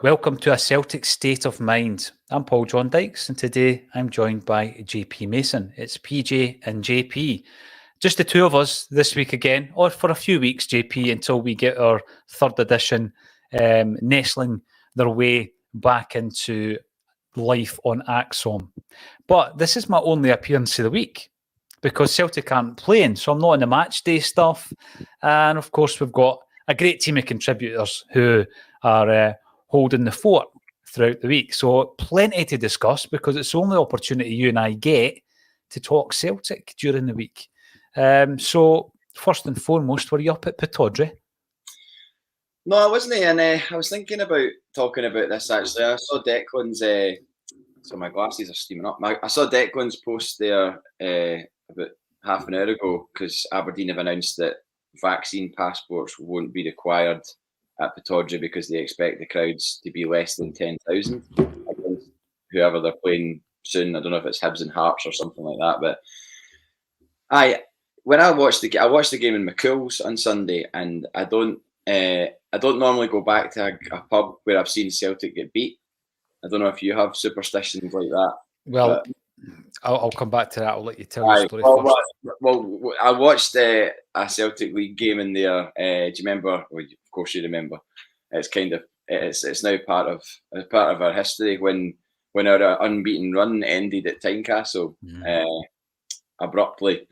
Welcome to A Celtic State of Mind. I'm Paul John Dykes, and today I'm joined by JP Mason. It's PJ and JP. Just the two of us this week again, or for a few weeks, JP, until we get our third edition nestling their way back into life on Acsom. But this is my only appearance of the week because Celtic aren't playing, so I'm not in the match day stuff. And of course, we've got a great team of contributors who are holding the fort throughout the week. So plenty to discuss because it's the only opportunity you and I get to talk Celtic during the week. So first and foremost, were you up at Pittodrie? No, I wasn't. And I was thinking about talking about this actually. I saw Declan's, so my glasses are steaming up. I saw Declan's post there about half an hour ago because Aberdeen have announced that vaccine passports won't be required at Pittodrie because they expect the crowds to be less than 10,000 against whoever they're playing soon. I don't know if it's Hibs and Hearts or something like that. But I watched the game in McCool's on Sunday, and I don't normally go back to a pub where I've seen Celtic get beat. I don't know if you have superstitions like that. Well, I'll come back to that. I'll let you tell your story first. Well, I watched a Celtic League game in there. Do you remember? Well, of course you remember. It's now part of our history when our unbeaten run ended at Tynecastle abruptly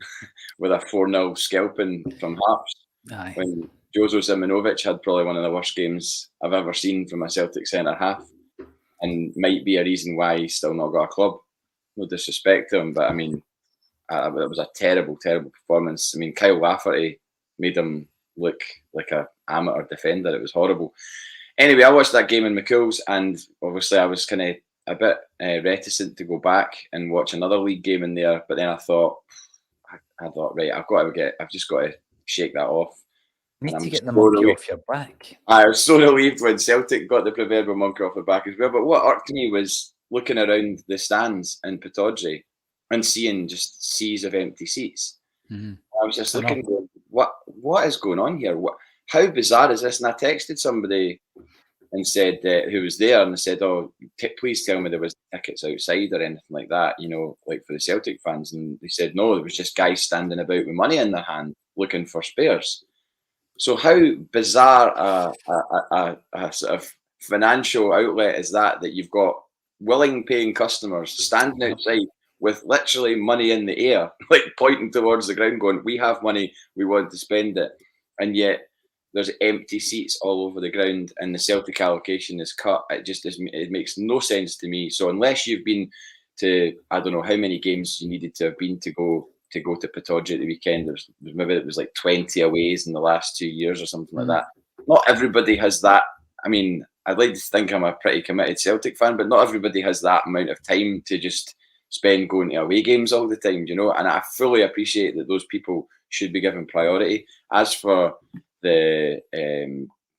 with a 4-0 scalping from Hearts. Aye. When Jozo Simunovic had probably one of the worst games I've ever seen from a Celtic centre half, and might be a reason why he's still not got a club. No disrespect to him, but I mean, it was a terrible, terrible performance. I mean, Kyle Lafferty made him look like an amateur defender. It was horrible. Anyway, I watched that game in McCool's, and obviously I was kind of a bit reticent to go back and watch another league game in there. But then I thought, right, I've just got to shake that off. You need to get the monkey off your back. I was so relieved when Celtic got the proverbial monkey off their back as well. But what irked me was looking around the stands in Pittodrie and seeing just seas of empty seats. Mm-hmm. I was just looking, what is going on here? How bizarre is this? And I texted somebody and said who was there, and I said, "Oh, please tell me there was tickets outside or anything like that, like for the Celtic fans." And they said, "No, there was just guys standing about with money in their hand looking for spares." So how bizarre a sort of financial outlet is that you've got willing paying customers standing outside with literally money in the air, like pointing towards the ground going, "We have money, we want to spend it." And yet there's empty seats all over the ground and the Celtic allocation is cut. It makes no sense to me. So unless you've been to, I don't know how many games you needed to have been to go to Pittodrie at the weekend. Maybe it was like 20 aways in the last 2 years or something like that. Not everybody has that. I mean, I'd like to think I'm a pretty committed Celtic fan, but not everybody has that amount of time to just spend going to away games all the time, And I fully appreciate that those people should be given priority. As for the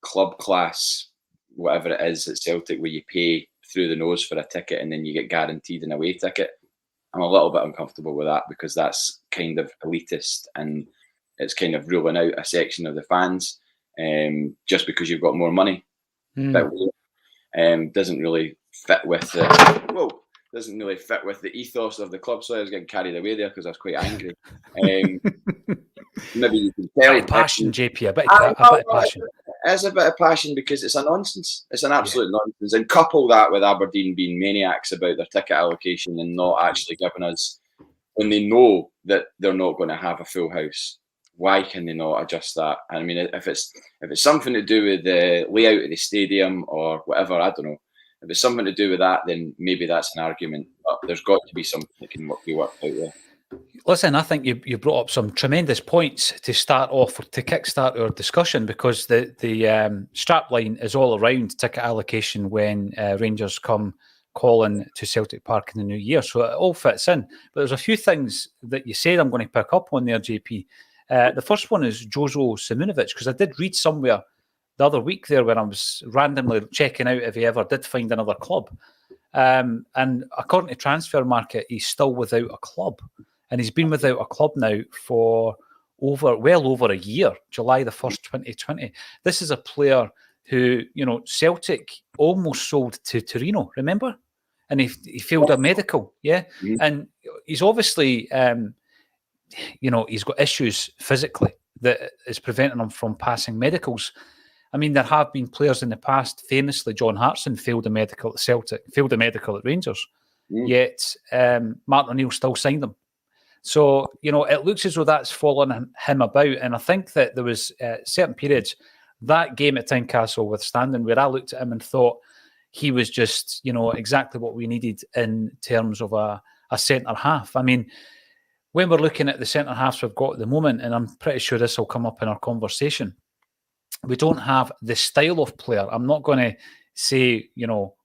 club class, whatever it is at Celtic, where you pay through the nose for a ticket and then you get guaranteed an away ticket, I'm a little bit uncomfortable with that because that's kind of elitist and it's kind of ruling out a section of the fans just because you've got more money. That doesn't really fit with the ethos of the club. So I was getting carried away there because I was quite angry. Maybe you can tell. A bit of passion, JP. A bit of passion. It's a bit of passion because it's a nonsense. It's an absolute nonsense. And couple that with Aberdeen being maniacs about their ticket allocation and not actually giving us, when they know that they're not going to have a full house, why can they not adjust that? I mean, if it's something to do with the layout of the stadium or whatever, I don't know. If it's something to do with that, then maybe that's an argument. But there's got to be something that can be worked out there. Listen, I think you brought up some tremendous points to start off, to kickstart our discussion, because the strapline is all around ticket allocation when Rangers come calling to Celtic Park in the new year. So it all fits in. But there's a few things that you said I'm going to pick up on there, JP. The first one is Jozo Simunovic, because I did read somewhere the other week there when I was randomly checking out if he ever did find another club. And according to Transfer Market, he's still without a club. And he's been without a club now for well over a year, July the 1st, 2020. This is a player who, Celtic almost sold to Torino, remember? And he failed a medical, yeah? Mhm. And he's obviously, he's got issues physically that is preventing him from passing medicals. I mean, there have been players in the past, famously John Hartson failed a medical at Celtic, failed a medical at Rangers, yet Martin O'Neill still signed him. So, it looks as though that's fallen him about. And I think that there was certain periods, that game at Tynecastle withstanding, where I looked at him and thought he was just, exactly what we needed in terms of a centre-half. I mean, when we're looking at the centre-halves we've got at the moment, and I'm pretty sure this will come up in our conversation, we don't have the style of player. I'm not going to say,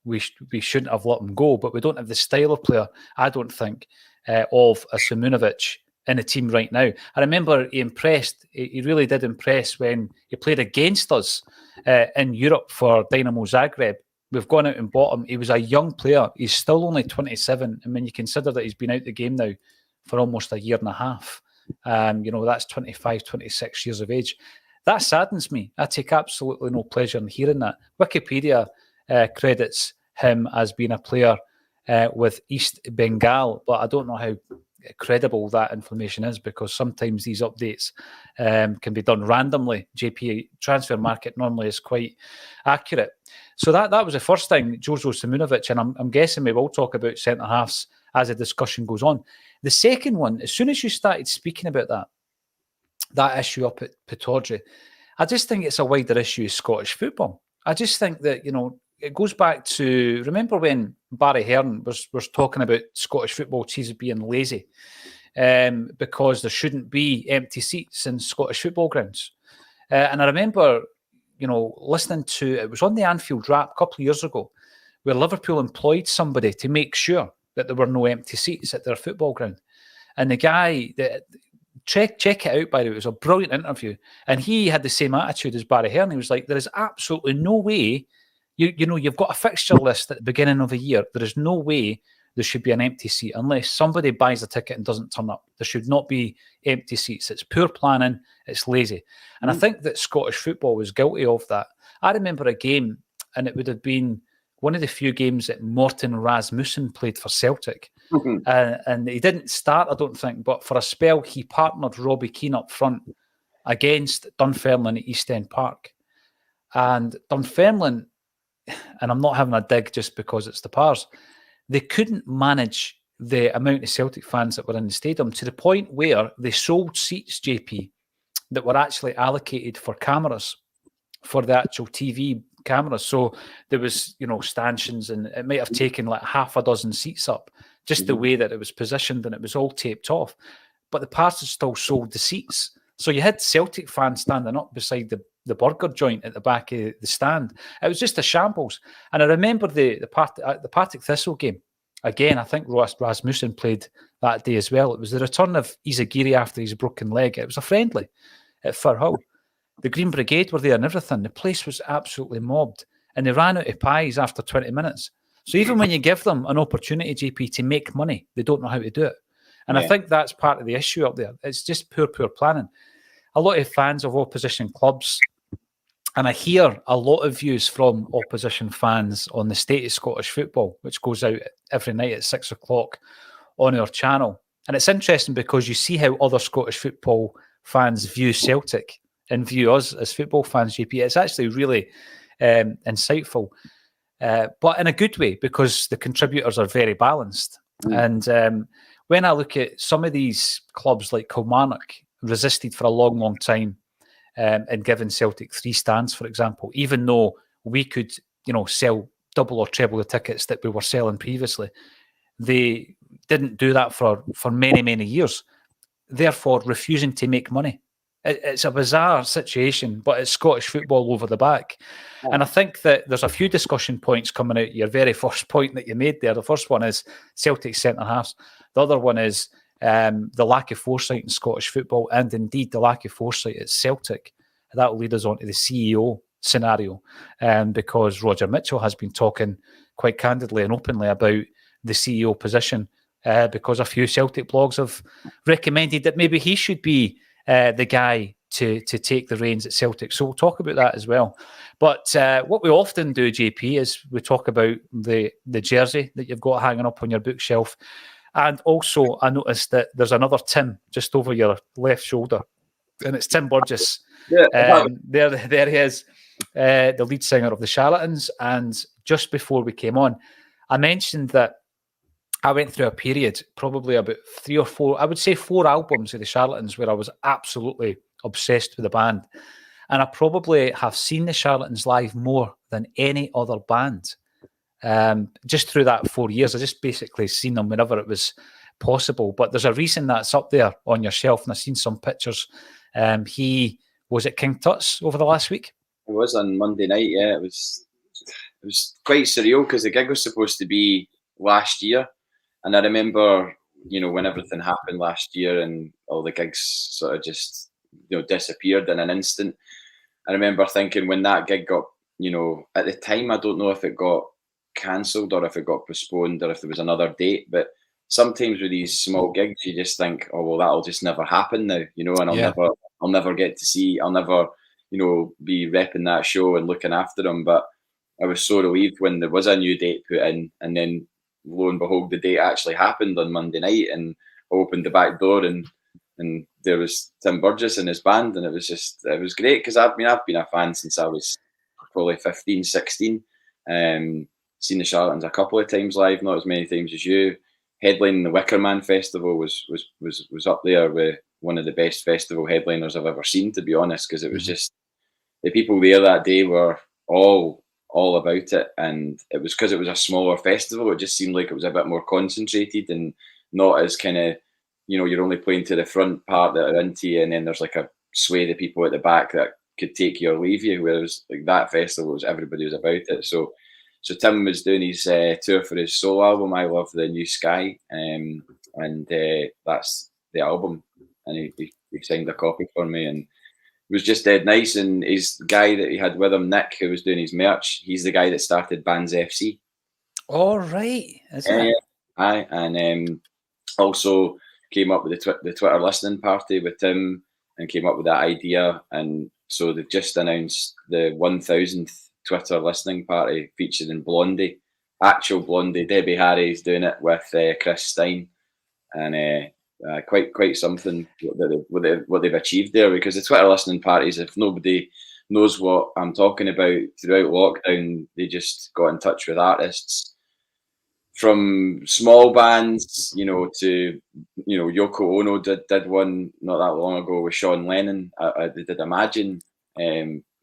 we shouldn't have let him go, but we don't have the style of player, I don't think, of a Simunovic in the team right now. I remember he really did impress when he played against us in Europe for Dynamo Zagreb. We've gone out and bought him. He was a young player. He's still only 27. I mean, you consider that he's been out the game now for almost a year and a half. That's 25, 26 years of age. That saddens me. I take absolutely no pleasure in hearing that. Wikipedia credits him as being a player with East Bengal, but I don't know how credible that information is, because sometimes these updates can be done randomly. JP transfer market normally is quite accurate. So that was the first thing, Jozo Simunovic, and I'm guessing we will talk about centre-halves as the discussion goes on. The second one, as soon as you started speaking about that issue up at Pittodrie, I just think it's a wider issue of Scottish football. I just think that, it goes back to, remember when Barry Hearn was talking about Scottish football teams being lazy because there shouldn't be empty seats in Scottish football grounds. And I remember, listening to, it was on the Anfield Wrap a couple of years ago, where Liverpool employed somebody to make sure that there were no empty seats at their football ground. And the guy, check it out, by the way, it was a brilliant interview. And he had the same attitude as Barry Hearn. He was like, there is absolutely no way, you've got a fixture list at the beginning of a year. There is no way there should be an empty seat unless somebody buys a ticket and doesn't turn up. There should not be empty seats. It's poor planning. It's lazy. And I think that Scottish football was guilty of that. I remember a game, and it would have been one of the few games that Morten Rasmussen played for Celtic. And he didn't start, I don't think, but for a spell, he partnered Robbie Keane up front against Dunfermline at East End Park. And Dunfermline, and I'm not having a dig just because it's the Pars, they couldn't manage the amount of Celtic fans that were in the stadium, to the point where they sold seats, JP, that were actually allocated for cameras, for the actual TV cameras. So there was, stanchions, and it might have taken like half a dozen seats up, just the way that it was positioned, and it was all taped off. But the Pars had still sold the seats. So you had Celtic fans standing up beside the burger joint at the back of the stand. It was just a shambles. And I remember the Partick Thistle game. Again, I think Rasmussen played that day as well. It was the return of Izagiri after his broken leg. It was a friendly at Firhill. The Green Brigade were there and everything. The place was absolutely mobbed. And they ran out of pies after 20 minutes. So even when you give them an opportunity, JP, to make money, they don't know how to do it. And I think that's part of the issue up there. It's just poor planning. A lot of fans of opposition clubs, and I hear a lot of views from opposition fans on the state of Scottish football, which goes out every night at 6 o'clock on our channel. And it's interesting because you see how other Scottish football fans view Celtic and view us as football fans, JP. It's actually really insightful, but in a good way, because the contributors are very balanced. And when I look at some of these clubs like Kilmarnock, resisted for a long time and given Celtic 3 stands, for example, even though we could, sell double or treble the tickets that we were selling previously. They didn't do that for many years, therefore refusing to make money. It's a bizarre situation, but it's Scottish football over the back. And I think that there's a few discussion points coming out. Your very first point that you made there, the first one is Celtic centre-halves. The other one is the lack of foresight in Scottish football, and indeed the lack of foresight at Celtic. That will lead us on to the CEO scenario, because Roger Mitchell has been talking quite candidly and openly about the CEO position, because a few Celtic blogs have recommended that maybe he should be the guy to take the reins at Celtic. So we'll talk about that as well. But what we often do, JP, is we talk about the jersey that you've got hanging up on your bookshelf. And also, I noticed that there's another Tim just over your left shoulder, and it's Tim Burgess. Yeah. There he is, the lead singer of the Charlatans. And just before we came on, I mentioned that I went through a period, probably about 3 or 4, I would say 4 albums of the Charlatans, where I was absolutely obsessed with the band. And I probably have seen the Charlatans live more than any other band. Just through that 4 years, I just basically seen them whenever it was possible. But there's a reason that's up there on your shelf, and I've seen some pictures. He was at King Tut's over the last week. It was on Monday night. Yeah, it was quite surreal because the gig was supposed to be last year, and I remember, when everything happened last year and all the gigs sort of just disappeared in an instant. I remember thinking when that gig got, at the time, I don't know if it got cancelled or if it got postponed or if there was another date, but sometimes with these small gigs you just think, oh well, that'll just never happen now, and I'll never get to see, I'll never be repping that show and looking after them. But I was so relieved when there was a new date put in, and then lo and behold, the date actually happened on Monday night, and I opened the back door and there was Tim Burgess and his band, and it was great because I've been a fan since I was probably 15, 16. Seen the Charlatans a couple of times live, not as many times as you. Headlining the Wicker Man Festival was up there with one of the best festival headliners I've ever seen, to be honest, because it was just the people there that day were all about it, and it was because it was a smaller festival. It just seemed like it was a bit more concentrated and not as kind of, you're only playing to the front part that are into you, and then there's like a swathe of people at the back that could take you or leave you. Whereas like that festival was everybody was about it. So Tim was doing his tour for his solo album, I Love the New Sky, and that's the album. And he signed a copy for me, and it was just dead nice. And his guy that he had with him, Nick, who was doing his merch, he's the guy that started Bands FC. All right, isn't it? Aye, and also came up with the Twitter listening party with Tim, and came up with that idea. And so they've just announced the 1000th Twitter listening party featuring Blondie, actual Blondie. Debbie Harry's doing it with Chris Stein, and quite something what they've achieved there. Because the Twitter listening parties, if nobody knows what I'm talking about, throughout lockdown, they just got in touch with artists from small bands, to Yoko Ono did one not that long ago with Sean Lennon. They did Imagine.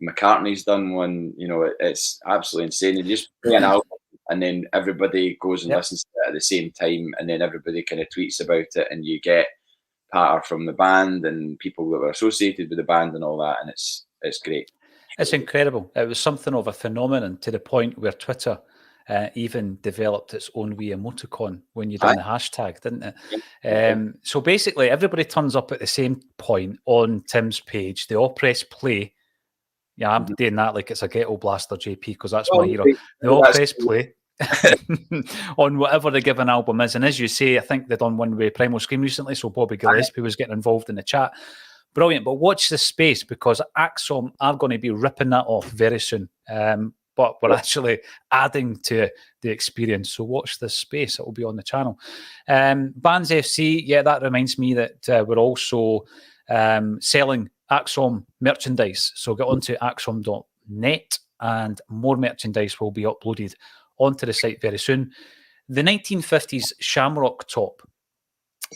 McCartney's done one. It's absolutely insane. You just play an album, and then everybody goes and listens to it at the same time, and then everybody kind of tweets about it, and you get patter from the band and people that were associated with the band and all that, and it's great. It's incredible. It was something of a phenomenon, to the point where Twitter even developed its own wee emoticon when you done the hashtag, didn't it? Yeah. So basically, everybody turns up at the same point on Tim's page. They all press play. Yeah, I'm doing that like it's a ghetto blaster, JP, because that's my hero. They all press play on whatever the given album is. And as you say, I think they've done one with Primal Scream recently, so Bobby Gillespie was getting involved in the chat. Brilliant. But watch this space, because Acsom are going to be ripping that off very soon. But we're actually adding to the experience. So watch this space. It will be on the channel. Bands FC, yeah, that reminds me that we're also selling Acsom merchandise. So get onto acsom.net and more merchandise will be uploaded onto the site very soon. The 1950s Shamrock top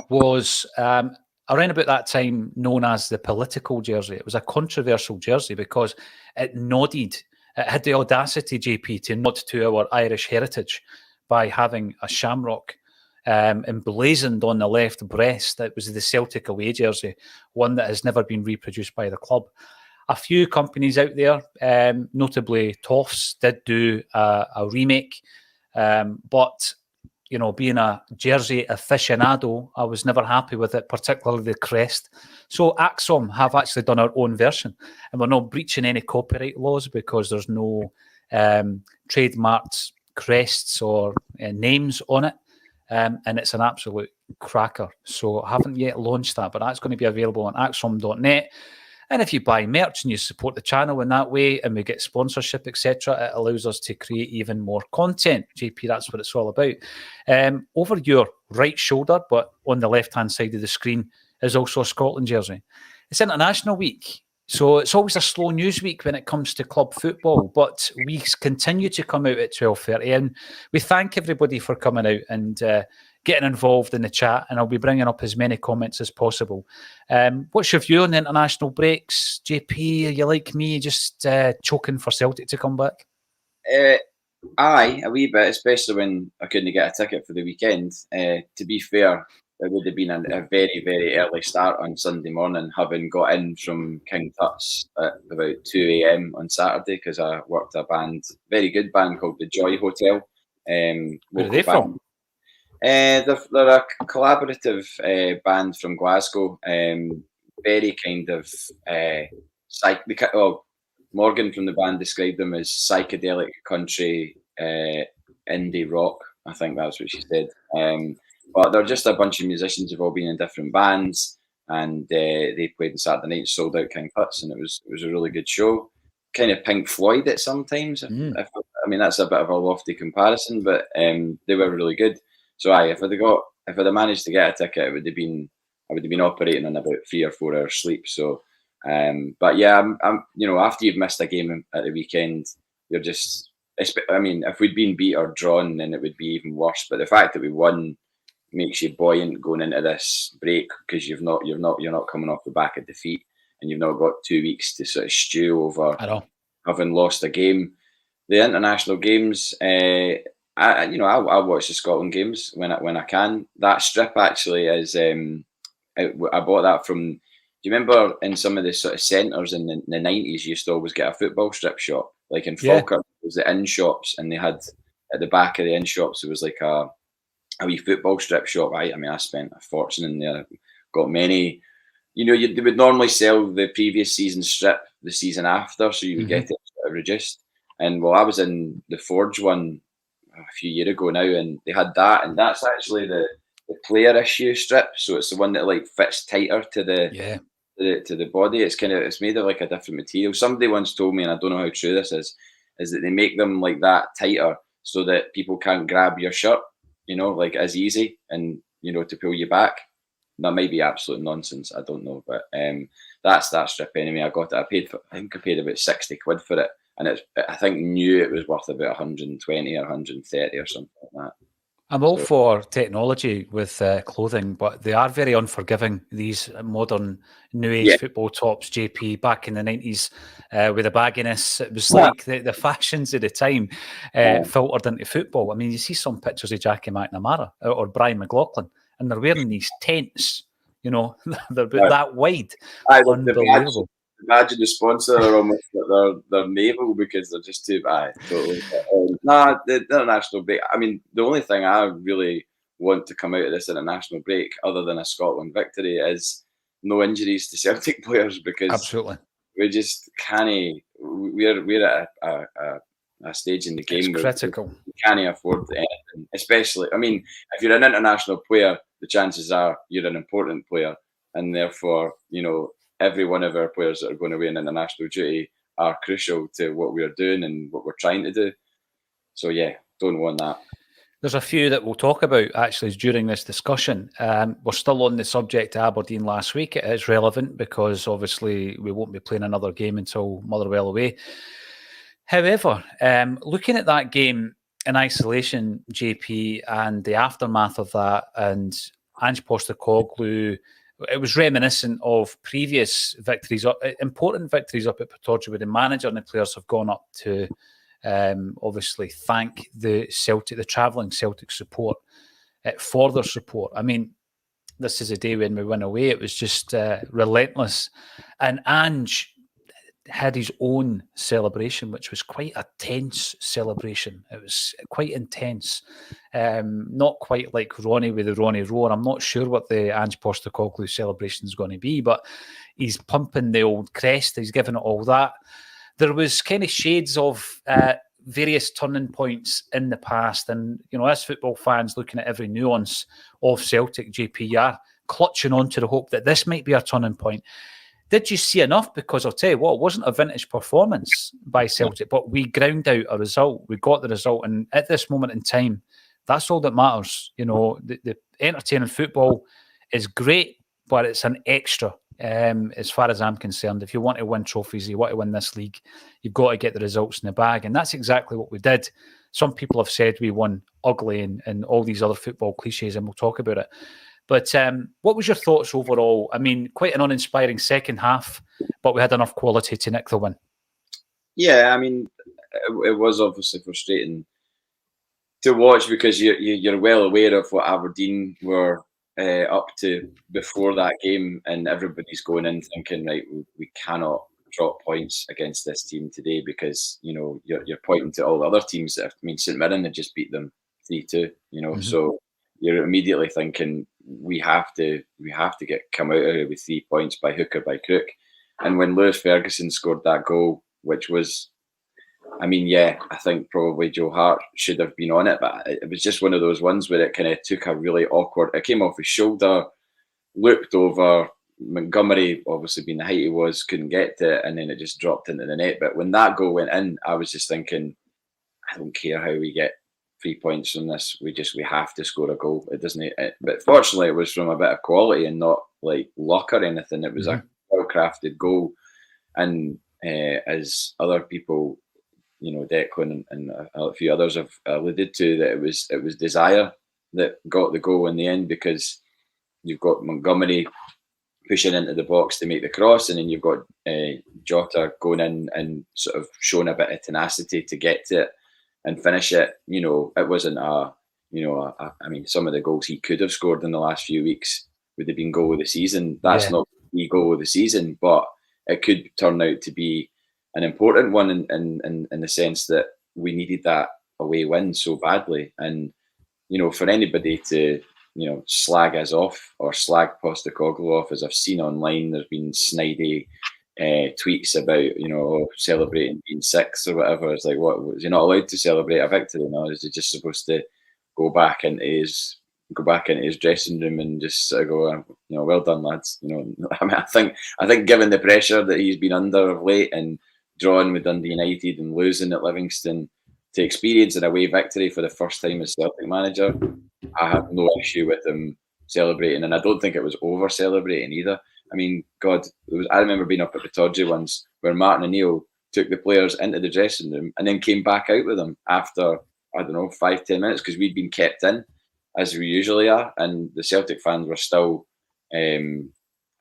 was around about that time known as the political jersey. It was a controversial jersey because it had the audacity, JP, to nod to our Irish heritage by having a shamrock emblazoned on the left breast. That was the Celtic away jersey, one that has never been reproduced by the club. A few companies out there, notably Toffs, did do a remake, but being a jersey aficionado, I was never happy with it, particularly the crest. So Acsom have actually done our own version, and we're not breaching any copyright laws because there's no trademarked crests or names on it. And it's an absolute cracker. So I haven't yet launched that, but that's going to be available on acsom.net. And if you buy merch and you support the channel in that way, and we get sponsorship, etc., it allows us to create even more content. JP, that's what it's all about. Over your right shoulder, but on the left-hand side of the screen, is also a Scotland jersey. It's International Week, so it's always a slow news week when it comes to club football, but we continue to come out at 12:30, and we thank everybody for coming out and getting involved in the chat, and I'll be bringing up as many comments as possible. What's your view on the international breaks? JP, are you like me, just choking for Celtic to come back? Aye, a wee bit, especially when I couldn't get a ticket for the weekend. To be fair, it would have been a very, very early start on Sunday morning, having got in from King Tut's at about 2 a.m. on Saturday, because I worked a band, very good band called the Joy Hotel. Where are they from? They're a collaborative band from Glasgow. Very kind of Morgan from the band described them as psychedelic country indie rock. I think that's what she said. But they're just a bunch of musicians who've all been in different bands, and they played on Saturday night, sold out King Tut's, and it was a really good show. Kind of Pink Floyd at some times. I mean, that's a bit of a lofty comparison, but they were really good. So if I'd managed to get a ticket, I would have been operating on about 3 or 4 hours sleep. So, but yeah, I'm after you've missed a game at the weekend, you're just. I mean, if we'd been beat or drawn, then it would be even worse. But the fact that we won makes you buoyant going into this break, because you're not coming off the back of defeat, and you've not got 2 weeks to sort of stew over having lost a game. The international games, I'll watch the Scotland games when I can. That strip actually is, I bought that from. Do you remember in some of the sort of centres in the 90s, you used to always get a football strip shop, like in Falkirk, it was the inn shops, and they had at the back of the inn shops, it was like a wee football strip shop. I spent a fortune in there. Got many. They would normally sell the previous season's strip the season after, so you would get it sort of reduced. And I was in the Forge one a few years ago now, and they had that, and that's actually the player issue strip. So it's the one that like fits tighter to the body. It's made of like a different material. Somebody once told me, and I don't know how true this is that they make them like that tighter so that people can't grab your shirt, like as easy, and to pull you back. That might be absolute nonsense. I don't know, but that's that strip anyway. I got it. I think I paid about 60 quid for it, and I think it was worth about 120 or 130 or something like that. I'm all for technology with clothing, but they are very unforgiving, these modern new age football tops, JP. Back in the 90s with the bagginess, it was like the fashions of the time filtered into football. I mean, you see some pictures of Jackie McNamara or Brian McLaughlin, and they're wearing these tents, they're about that wide. Unbelievable. Imagine the sponsor are almost like they're naval, because they're just too bad. Totally. The international break. I mean, the only thing I really want to come out of this international break, other than a Scotland victory, is no injuries to Celtic players, because absolutely we just can't. We're at a stage in the game where critical. We can't afford anything. Especially, I mean, if you're an international player, the chances are you're an important player, and therefore, every one of our players that are going away on international duty are crucial to what we're doing and what we're trying to do. So, yeah, don't want that. There's a few that we'll talk about, actually, during this discussion. We're still on the subject of Aberdeen last week. It is relevant because, obviously, we won't be playing another game until Motherwell away. However, looking at that game in isolation, JP, and the aftermath of that, and Ange Postecoglou, it was reminiscent of previous victories, important victories up at Pittodrie, where the manager and the players have gone up to obviously thank the travelling Celtic support for their support. I mean, this is a day when we went away. It was just relentless. And Ange had his own celebration, which was quite a tense celebration. It was quite intense. Not quite like Ronnie with the Ronnie Roar. I'm not sure what the Ange Postecoglou celebration is going to be, but he's pumping the old crest. He's giving it all that. There was kind of shades of various turning points in the past. And, as football fans looking at every nuance of Celtic, JP, are clutching on to the hope that this might be a turning point. did you see enough? Because I'll tell you what, it wasn't a vintage performance by Celtic, but we ground out a result. We got the result. And at this moment in time, that's all that matters. You know, the entertaining football is great, but it's an extra. As far as I'm concerned, if you want to win trophies, you want to win this league, you've got to get the results in the bag. And that's exactly what we did. Some people have said we won ugly and all these other football cliches, and we'll talk about it. But what was your thoughts overall? I mean, quite an uninspiring second half, but we had enough quality to nick the win. Yeah, I mean, it was obviously frustrating to watch because you're well aware of what Aberdeen were up to before that game, and everybody's going in thinking, right, we cannot drop points against this team today because, you know, you're pointing to all the other teams that have, I mean, St Mirren had just beat them 3-2, you know, so you're immediately thinking we have to come out of here with 3 points by hook or by crook. And when Lewis Ferguson scored that goal, which was, I mean, yeah, I think probably Joe Hart should have been on it, but it was just one of those ones where it kind of took a really awkward, it came off his shoulder, looked over, Montgomery, obviously being the height he was, couldn't get to it, and then it just dropped into the net. But when that goal went in, I was just thinking, I don't care how we get 3 points from this. We have to score a goal. It doesn't. But fortunately, it was from a bit of quality and not like luck or anything. It was a well-crafted goal, and as other people, you know, Declan and a few others have alluded to, that it was desire that got the goal in the end, because you've got Montgomery pushing into the box to make the cross, and then you've got Jota going in and sort of showing a bit of tenacity to get to it and finish it. You know, it wasn't I mean, some of the goals he could have scored in the last few weeks would have been goal of the season. That's not the goal of the season, but it could turn out to be an important one in the sense that we needed that away win so badly. And, you know, for anybody to, you know, slag us off or slag Postecoglou off, as I've seen online, there's been snidey tweets about, you know, celebrating being sixth or whatever. It's like, what, was he not allowed to celebrate a victory now? Is he just supposed to go back into his dressing room and just sort of go, you know, well done, lads? You know, I mean, I think given the pressure that he's been under of late and drawing with Dundee United and losing at Livingston, to experience an away victory for the first time as Celtic manager, I have no issue with him celebrating, and I don't think it was over celebrating either. I mean, God, I remember being up at Pittodrie once where Martin O'Neill took the players into the dressing room and then came back out with them after, I don't know, 5-10 minutes, because we'd been kept in, as we usually are, and the Celtic fans were still, I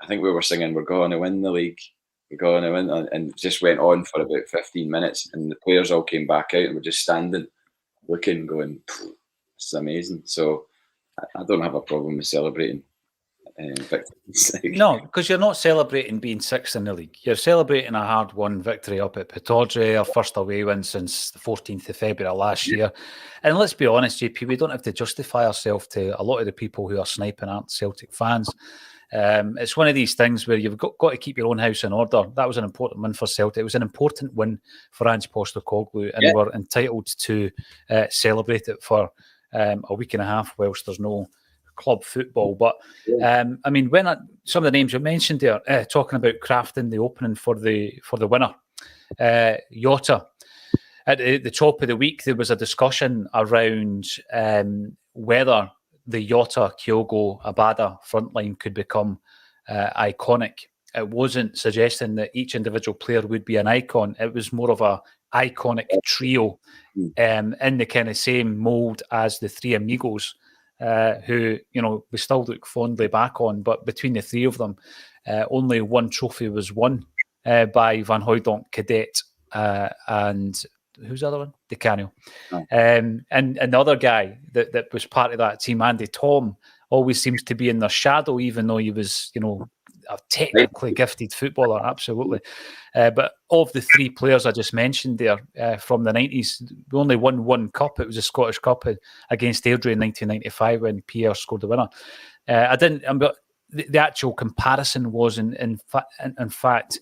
think we were singing, "We're going to win the league, we're going to win," and it just went on for about 15 minutes, and the players all came back out and were just standing, looking, going, "It's amazing." So I don't have a problem with celebrating victories. No, because you're not celebrating being sixth in the league. You're celebrating a hard-won victory up at Pittodrie, our first away win since the 14th of February last year. And let's be honest, JP, we don't have to justify ourselves to a lot of the people who are sniping aren't Celtic fans. It's one of these things where you've got to keep your own house in order. That was an important win for Celtic. It was an important win for Ange Postecoglou, and we're entitled to celebrate it for a week and a half whilst there's no club football. But I mean, when some of the names you mentioned there, talking about crafting the opening for the winner, Jota. At the top of the week, there was a discussion around whether the Jota, Kyogo, Abada frontline could become iconic. It wasn't suggesting that each individual player would be an icon. It was more of a iconic trio in the kind of same mould as the three amigos, who, you know, we still look fondly back on. But between the three of them, only one trophy was won by Van Hooijdonk, Cadet, and who's the other one? Di Canio. And the other guy that was part of that team, Andy Tom, always seems to be in their shadow, even though he was, you know, a technically gifted footballer, absolutely. But of the three players I just mentioned there from the 90s, we only won one cup. It was a Scottish Cup against Airdrie in 1995 when Pierre scored the winner. But the actual comparison was, in fact,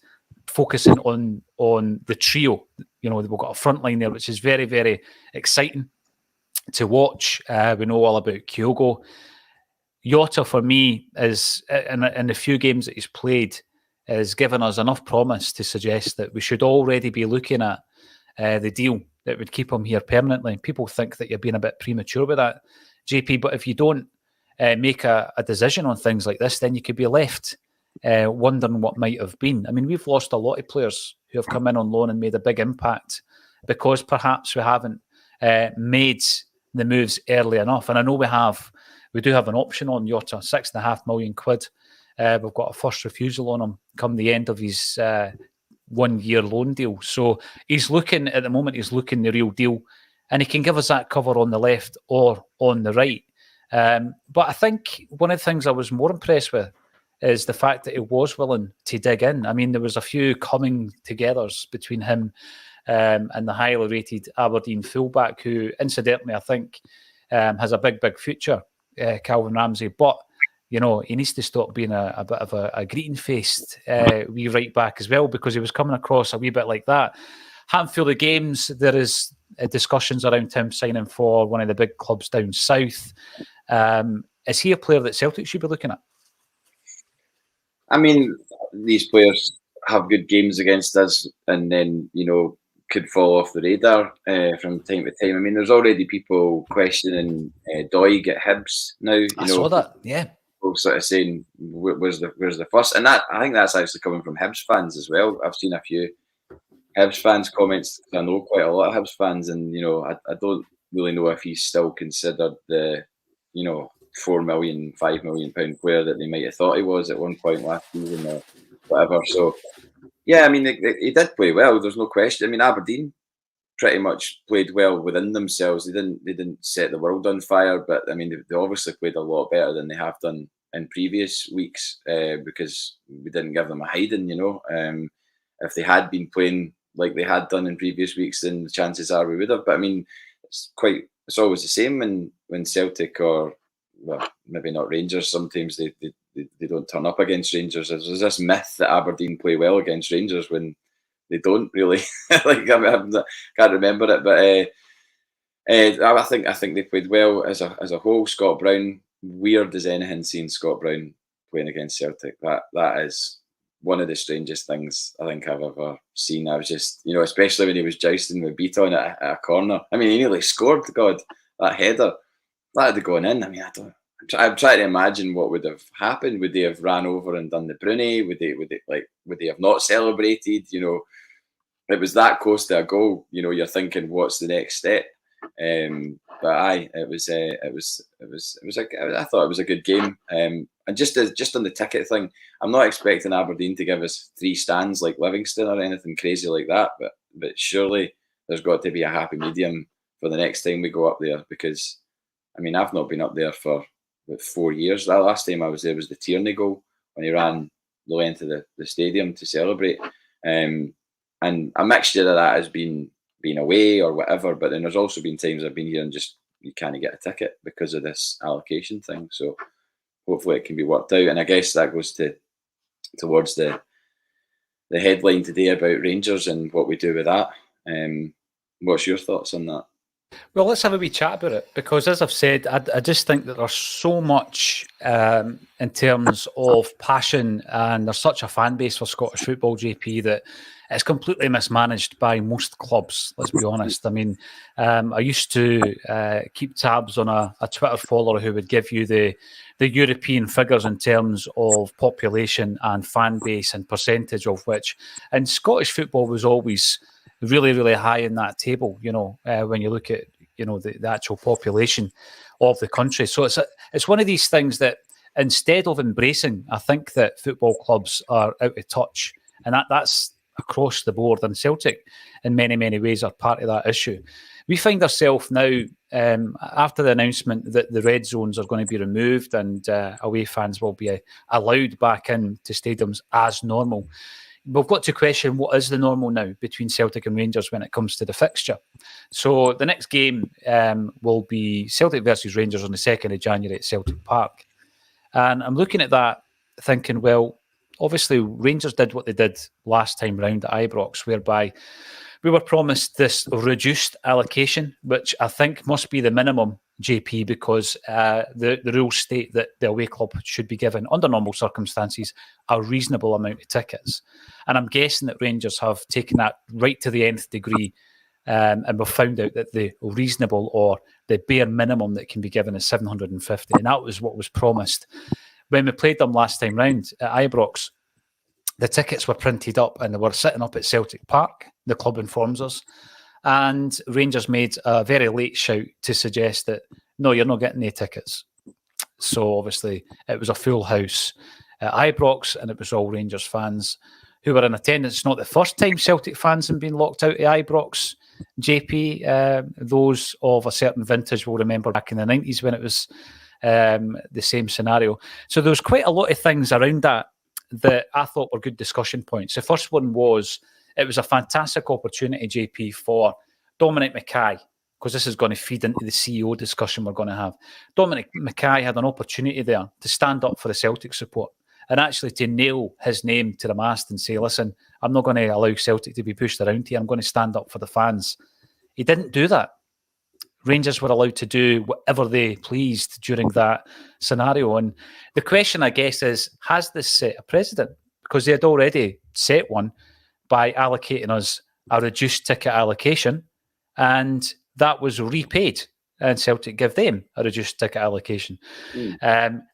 focusing on the trio. You know, we've got a front line there, which is very, very exciting to watch. We know all about Kyogo. Jota, for me, is in the few games that he's played, is giving us enough promise to suggest that we should already be looking at the deal that would keep him here permanently. People think that you're being a bit premature with that, JP, but if you don't make a decision on things like this, then you could be left wondering what might have been. I mean, we've lost a lot of players who have come in on loan and made a big impact because perhaps we haven't made the moves early enough. And I know we do have an option on Jota, £6.5 million. We've got a first refusal on him come the end of his 1 year loan deal. So he's looking the real deal, and he can give us that cover on the left or on the right. But I think one of the things I was more impressed with is the fact that he was willing to dig in. I mean, there was a few coming togethers between him and the highly rated Aberdeen fullback, who incidentally I think has a big future, Calvin Ramsey. But you know, he needs to stop being a bit of a greeting-faced wee right back as well, because he was coming across a wee bit like that. Handful of games, there is discussions around him signing for one of the big clubs down south. Is he a player that Celtic should be looking at? I mean, these players have good games against us and then, you know, could fall off the radar from time to time. I mean, there's already people questioning Doig at Hibs now. I saw that, yeah. People sort of saying, where's the first? And that, I think that's actually coming from Hibs fans as well. I've seen a few Hibs fans comments. I know quite a lot of Hibs fans, and, you know, I don't really know if he's still considered the, you know, £4 million, £5 million player that they might have thought he was at one point last season or whatever. So, yeah, I mean, he did play well. There's no question. I mean, Aberdeen pretty much played well within themselves. They didn't set the world on fire, but I mean, they obviously played a lot better than they have done in previous weeks because we didn't give them a hiding. You know, if they had been playing like they had done in previous weeks, then the chances are we would have. But I mean, it's always the same when Celtic or, well, maybe not Rangers. Sometimes they don't turn up against Rangers. There's this myth that Aberdeen play well against Rangers when they don't really. Like, I can't remember it, but I think they played well as a whole. Scott Brown, weird as anything seeing Scott Brown playing against Celtic. That is one of the strangest things I think I've ever seen. I was just, you know, especially when he was jousting with Beaton at a corner. I mean, he nearly scored. God, that header, that had gone in. I mean, I'm trying to imagine what would have happened. Would they have ran over and done the Bruni? Would they have not celebrated? You know, it was that close to a goal. You know, you're thinking, what's the next step? But I thought it was a good game. And just on the ticket thing, I'm not expecting Aberdeen to give us 3 stands like Livingston or anything crazy like that. But surely there's got to be a happy medium for the next time we go up there, because I mean, I've not been up there for about 4 years. The last time I was there was the Tierney goal when he ran the length of the stadium to celebrate. And a mixture of that has been away or whatever, but then there's also been times I've been here and just you can't get a ticket because of this allocation thing. So hopefully it can be worked out. And I guess that goes towards the headline today about Rangers and what we do with that. What's your thoughts on that? Well, let's have a wee chat about it, because as I've said, I just think that there's so much in terms of passion, and there's such a fan base for Scottish football, JP, that it's completely mismanaged by most clubs, let's be honest. I mean, I used to keep tabs on a Twitter follower who would give you the European figures in terms of population and fan base and percentage of which, and Scottish football was always really, really high in that table, you know, when you look at, you know, the actual population of the country. So it's one of these things that instead of embracing, I think that football clubs are out of touch, and that's across the board. And Celtic, in many, many ways, are part of that issue. We find ourselves now, after the announcement that the red zones are going to be removed and away fans will be allowed back into stadiums as normal, we've got to question what is the normal now between Celtic and Rangers when it comes to the fixture. So the next game will be Celtic versus Rangers on the 2nd of January at Celtic Park. And I'm looking at that thinking, well, obviously Rangers did what they did last time round at Ibrox, whereby we were promised this reduced allocation, which I think must be the minimum JP, because the rules state that the away club should be given, under normal circumstances, a reasonable amount of tickets. And I'm guessing that Rangers have taken that right to the nth degree, and we've found out that the reasonable or the bare minimum that can be given is 750. And that was what was promised. When we played them last time round at Ibrox, the tickets were printed up and they were sitting up at Celtic Park, the club informs us. And Rangers made a very late shout to suggest that, no, you're not getting any tickets. So obviously it was a full house at Ibrox, and it was all Rangers fans who were in attendance. It's not the first time Celtic fans have been locked out at Ibrox, JP. Those of a certain vintage will remember back in the 90s when it was the same scenario. So there was quite a lot of things around that I thought were good discussion points. The first one was, it was a fantastic opportunity, JP, for Dominic Mackay, because this is going to feed into the CEO discussion we're going to have. Dominic Mackay had an opportunity there to stand up for the Celtic support and actually to nail his name to the mast and say, listen, I'm not going to allow Celtic to be pushed around here. I'm going to stand up for the fans. He didn't do that. Rangers were allowed to do whatever they pleased during that scenario. And the question, I guess, is, has this set a precedent? Because they had already set one by allocating us a reduced ticket allocation, and that was repaid, and Celtic give them a reduced ticket allocation.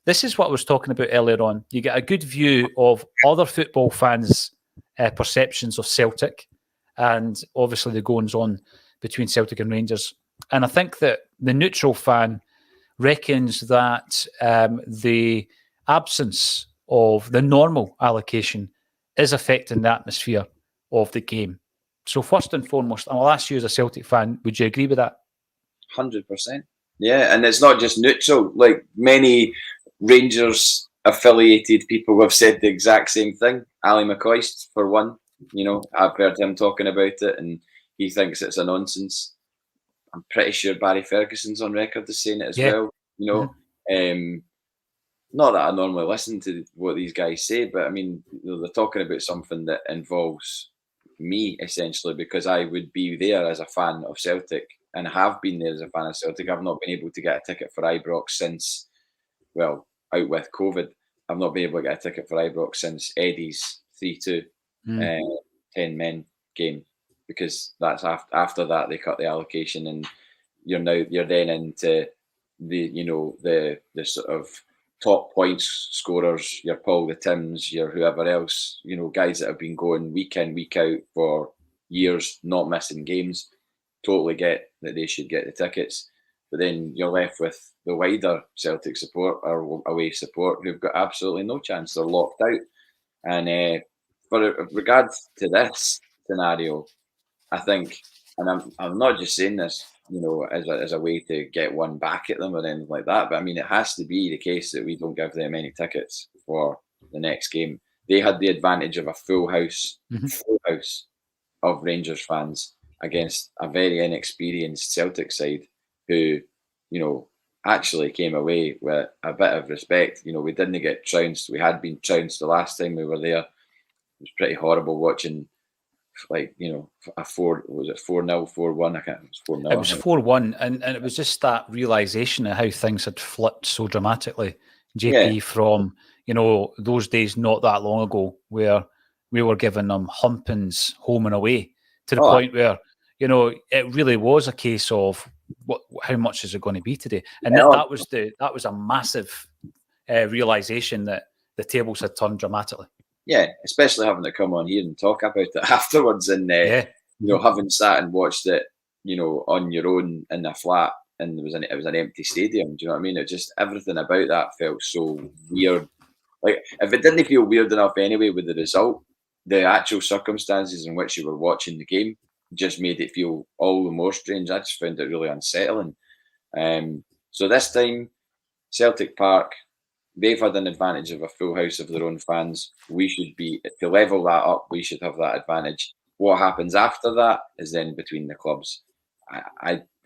This is what I was talking about earlier on. You get a good view of other football fans' perceptions of Celtic, and obviously the goings on between Celtic and Rangers. And I think that the neutral fan reckons that the absence of the normal allocation is affecting the atmosphere of the game. So first and foremost, I'll ask you as a Celtic fan, would you agree with that? 100%. Yeah, and it's not just neutral. Like, many Rangers affiliated people have said the exact same thing. Ali McCoist, for one, I've heard him talking about it, and he thinks it's a nonsense. I'm pretty sure Barry Ferguson's on record as saying it as well. Not that I normally listen to what these guys say, but I mean, they're talking about something that involves me, essentially, because I would be there as a fan of Celtic and have been there as a fan of Celtic. I've not been able to get a ticket for Ibrox since, out with COVID. I've not been able to get a ticket for Ibrox since Eddie's 3-2 10-men game, because that's after that they cut the allocation, and you're then into the sort of top points scorers, your Paul the Tims, your whoever else, guys that have been going week in, week out for years, not missing games. Totally get that they should get the tickets. But then you're left with the wider Celtic support or away support who've got absolutely no chance. They're locked out. And for regards to this scenario, I think, and I'm not just saying this, as a way to get one back at them or anything like that, but I mean, it has to be the case that we don't give them any tickets for the next game. They had the advantage of a full house of Rangers fans against a very inexperienced Celtic side who, actually came away with a bit of respect. We didn't get trounced. We had been trounced the last time we were there. It was pretty horrible watching, a 4-0, 4-1? I can't. It was 4-0. It was 4-1, and it was just that realisation of how things had flipped so dramatically, JP, from those days not that long ago, where we were giving them humpings home and away, to the point where it really was a case of how much is it going to be today, and that was a massive realisation that the tables had turned dramatically. Yeah, especially having to come on here and talk about it afterwards, and having sat and watched it, on your own in a flat, and it was an empty stadium. Do you know what I mean? It just, everything about that felt so weird. Like, if it didn't feel weird enough anyway with the result, the actual circumstances in which you were watching the game just made it feel all the more strange. I just found it really unsettling. So this time, Celtic Park, they've had an advantage of a full house of their own fans. We should be, to level that up, we should have that advantage. What happens after that is then between the clubs.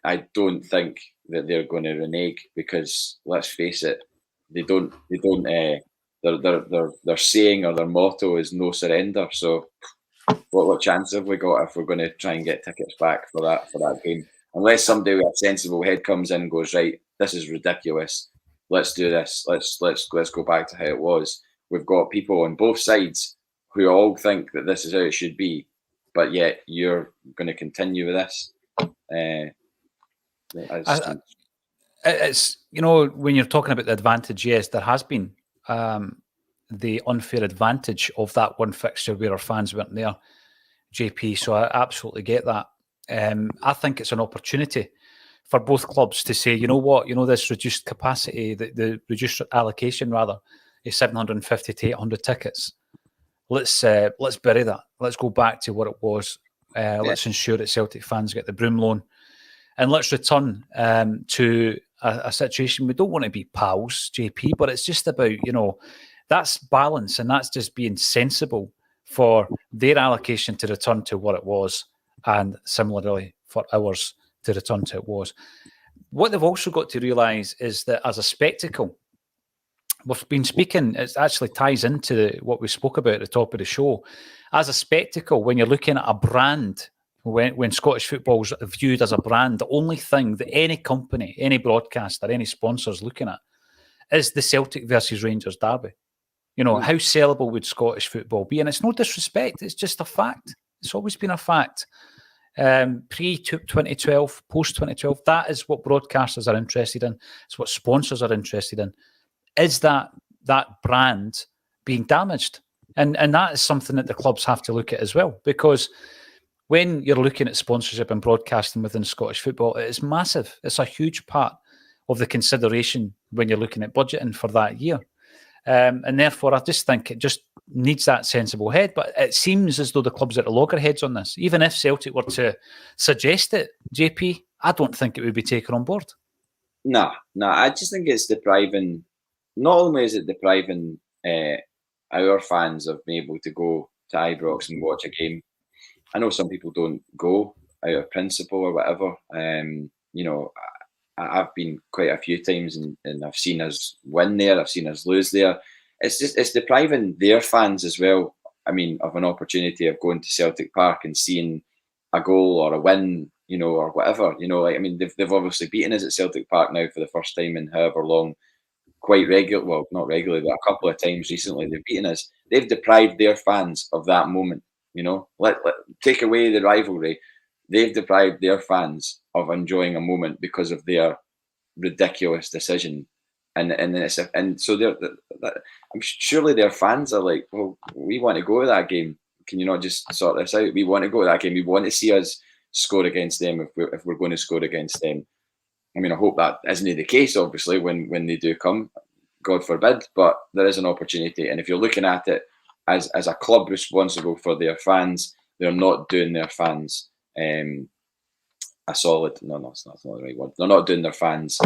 I don't think that they're going to renege, because let's face it, their saying or their motto is no surrender. So what chance have we got if we're going to try and get tickets back for that game? unless somebody with a sensible head comes in and goes, right, this is ridiculous. Let's do this. Let's go back to how it was. We've got people on both sides who all think that this is how it should be, but yet you're going to continue with this. It's, you know, when you're talking about the advantage, yes, there has been the unfair advantage of that one fixture where our fans weren't there, JP. So I absolutely get that. I think it's an opportunity for both clubs to say, you know what, this reduced capacity, the reduced allocation rather, is 750 to 800 tickets. Let's bury that. Let's go back to what it was. Let's ensure that Celtic fans get the broom loan, and let's return to a situation. We don't want to be pals, JP, but it's just about, that's balance, and that's just being sensible for their allocation to return to what it was, and similarly for ours to return to it was. What they've also got to realise is that as a spectacle, we've been speaking, it actually ties into what we spoke about at the top of the show. As a spectacle, when you're looking at a brand, when Scottish football is viewed as a brand, the only thing that any company, any broadcaster, any sponsor is looking at is the Celtic versus Rangers derby. How sellable would Scottish football be? And it's no disrespect, it's just a fact. It's always been a fact. Pre-2012, post-2012, that is what broadcasters are interested in. It's what sponsors are interested in. Is that brand being damaged? And that is something that the clubs have to look at as well, because when you're looking at sponsorship and broadcasting within Scottish football, it is massive. It's a huge part of the consideration when you're looking at budgeting for that year. And therefore, I just think it just needs that sensible head. But it seems as though the clubs are at loggerheads on this. Even if Celtic were to suggest it, JP, I don't think it would be taken on board. No, I just think it's depriving. Not only is it depriving our fans of being able to go to Ibrox and watch a game. I know some people don't go out of principle or whatever. I've been quite a few times and I've seen us win there. I've seen us lose there. It's depriving their fans as well. I mean, of an opportunity of going to Celtic Park and seeing a goal or a win, or whatever. They've obviously beaten us at Celtic Park now for the first time in however long. Quite regular, well, not regularly, but a couple of times recently they've beaten us. They've deprived their fans of that moment. Let take away the rivalry. They've deprived their fans of enjoying a moment because of their ridiculous decision, and so I'm surely their fans are like, well, we want to go to that game. Can you not just sort this out? We want to go to that game. We want to see us score against them if we're going to score against them. I mean, I hope that isn't the case, obviously, when they do come, God forbid, but there is an opportunity. And if you're looking at it as a club responsible for their fans, they're not doing their fans a solid, no, it's not the right word. They're not doing their fans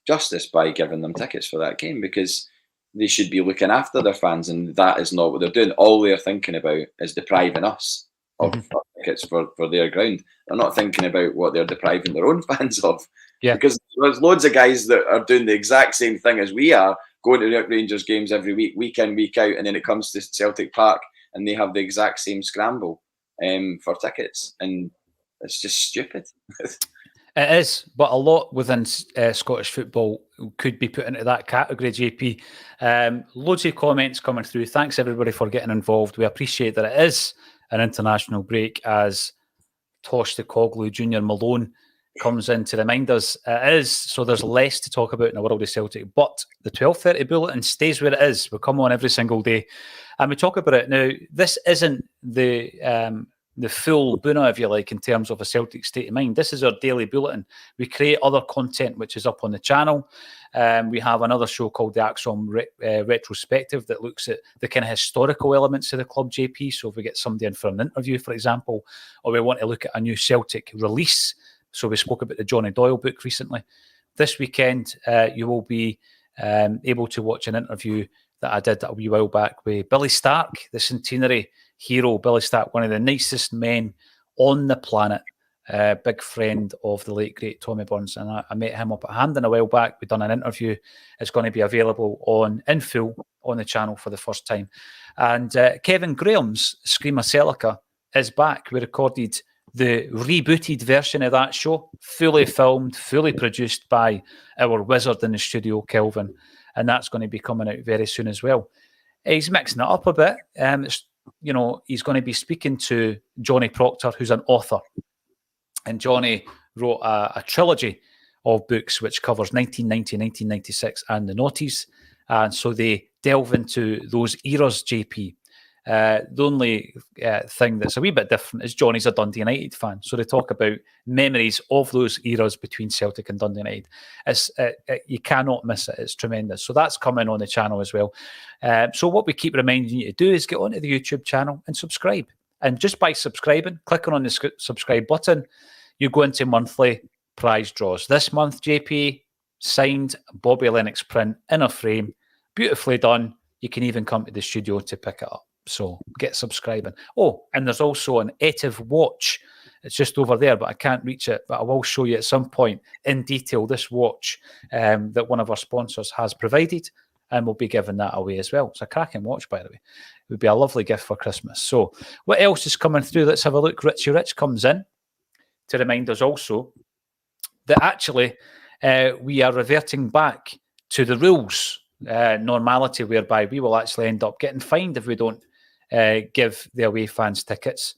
justice by giving them tickets for that game, because they should be looking after their fans, and that is not what they're doing. All they're thinking about is depriving us of tickets for their ground. They're not thinking about what they're depriving their own fans of. Yeah. Because there's loads of guys that are doing the exact same thing as we are, going to Rangers games every week in, week out, and then it comes to Celtic Park and they have the exact same scramble for tickets, and it's just stupid. It is, but a lot within Scottish football could be put into that category, JP. Loads of comments coming through. Thanks, everybody, for getting involved. We appreciate that it is an international break as Tosh the Coglu Junior Malone comes in to remind us it is, so there's less to talk about in the world of Celtic, but the 12:30 bulletin stays where it is. We come on every single day and we talk about it. Now, this isn't the full Buna, if you like, in terms of a Celtic state of mind. This is our daily bulletin. We create other content which is up on the channel. We have another show called the Acsom Retrospective that looks at the kind of historical elements of the club, JP. So if we get somebody in for an interview, for example, or we want to look at a new Celtic release. So we spoke about the Johnny Doyle book recently. This weekend, you will be able to watch an interview that I did a wee while back with Billy Stark, the centenary hero. Billy Stark, one of the nicest men on the planet, big friend of the late, great Tommy Burns. And I met him up at Hampden a while back. We've done an interview. It's going to be available in full on the channel for the first time. And Kevin Graham's Scream of Celica is back. We recorded the rebooted version of that show, fully filmed, fully produced by our wizard in the studio, Kelvin, and that's going to be coming out very soon as well. He's mixing it up a bit. He's going to be speaking to Johnny Proctor, who's an author, and Johnny wrote a trilogy of books which covers 1990, 1996, and the noughties, and so they delve into those eras, JP. The only thing that's a wee bit different is Johnny's a Dundee United fan, so they talk about memories of those eras between Celtic and Dundee United. You cannot miss it. It's tremendous. So that's coming on the channel as well. So what we keep reminding you to do is get onto the YouTube channel and subscribe. And just by subscribing, clicking on the subscribe button, you go into monthly prize draws. This month, JP, signed Bobby Lennox print in a frame, beautifully done. You can even come to the studio to pick it up. So get subscribing. Oh, and there's also an Etiv watch. It's just over there, but I can't reach it. But I will show you at some point in detail this watch that one of our sponsors has provided, and we'll be giving that away as well. It's a cracking watch, by the way. It would be a lovely gift for Christmas. So what else is coming through? Let's have a look. Richie Rich comes in to remind us also that actually we are reverting back to the rules normality, whereby we will actually end up getting fined if we don't give the away fans tickets.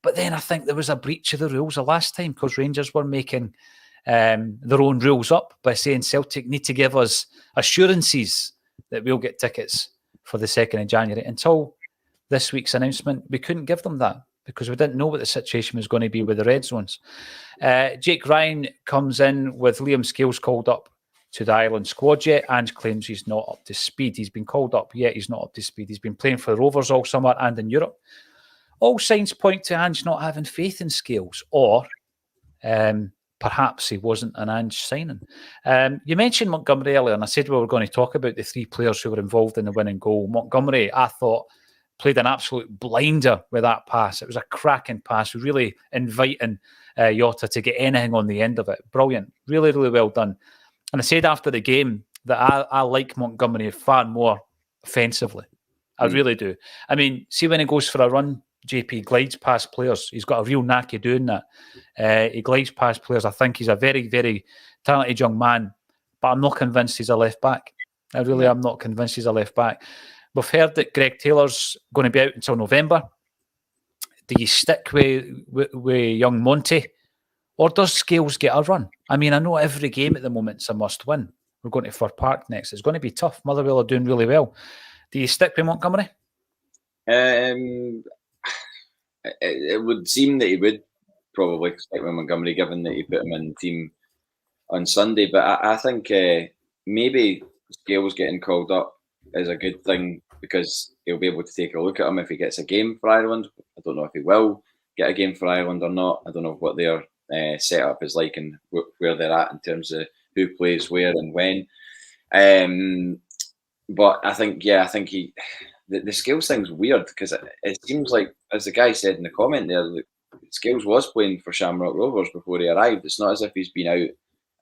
But then I think there was a breach of the rules the last time because Rangers were making their own rules up by saying Celtic need to give us assurances that we'll get tickets for the 2nd of January. Until this week's announcement, we couldn't give them that because we didn't know what the situation was going to be with the red zones. Jake Ryan comes in with Liam Scales called up to the Ireland squad yet, and claims he's not up to speed. He's been called up, yet he's not up to speed. He's been playing for the Rovers all summer and in Europe. All signs point to Ange not having faith in Scales, or perhaps he wasn't an Ange signing. You mentioned Montgomery earlier, and I said we were going to talk about the 3 players who were involved in the winning goal. Montgomery, I thought, played an absolute blinder with that pass. It was a cracking pass, really inviting Jota to get anything on the end of it. Brilliant. Really, really well done. And I said after the game that I like Montgomery far more offensively. I really do. I mean, see when he goes for a run, JP glides past players. He's got a real knack of doing that. He glides past players. I think he's a very, very talented young man, but I'm not convinced he's a left back. I really am not convinced he's a left back. We've heard that Greg Taylor's going to be out until November. Do you stick with young Monty? Or does Scales get a run? I mean, I know every game at the moment is a must-win. We're going to Fir Park next. It's going to be tough. Motherwell are doing really well. Do you stick with Montgomery? It would seem that he would probably stick with Montgomery, given that he put him in the team on Sunday. But I think maybe Scales getting called up is a good thing because he'll be able to take a look at him if he gets a game for Ireland. I don't know if he will get a game for Ireland or not. I don't know what their setup is like and where they're at in terms of who plays where and when. But I think the Scales thing's weird because it seems like, as the guy said in the comment there, Scales was playing for Shamrock Rovers before he arrived. It's not as if he's been out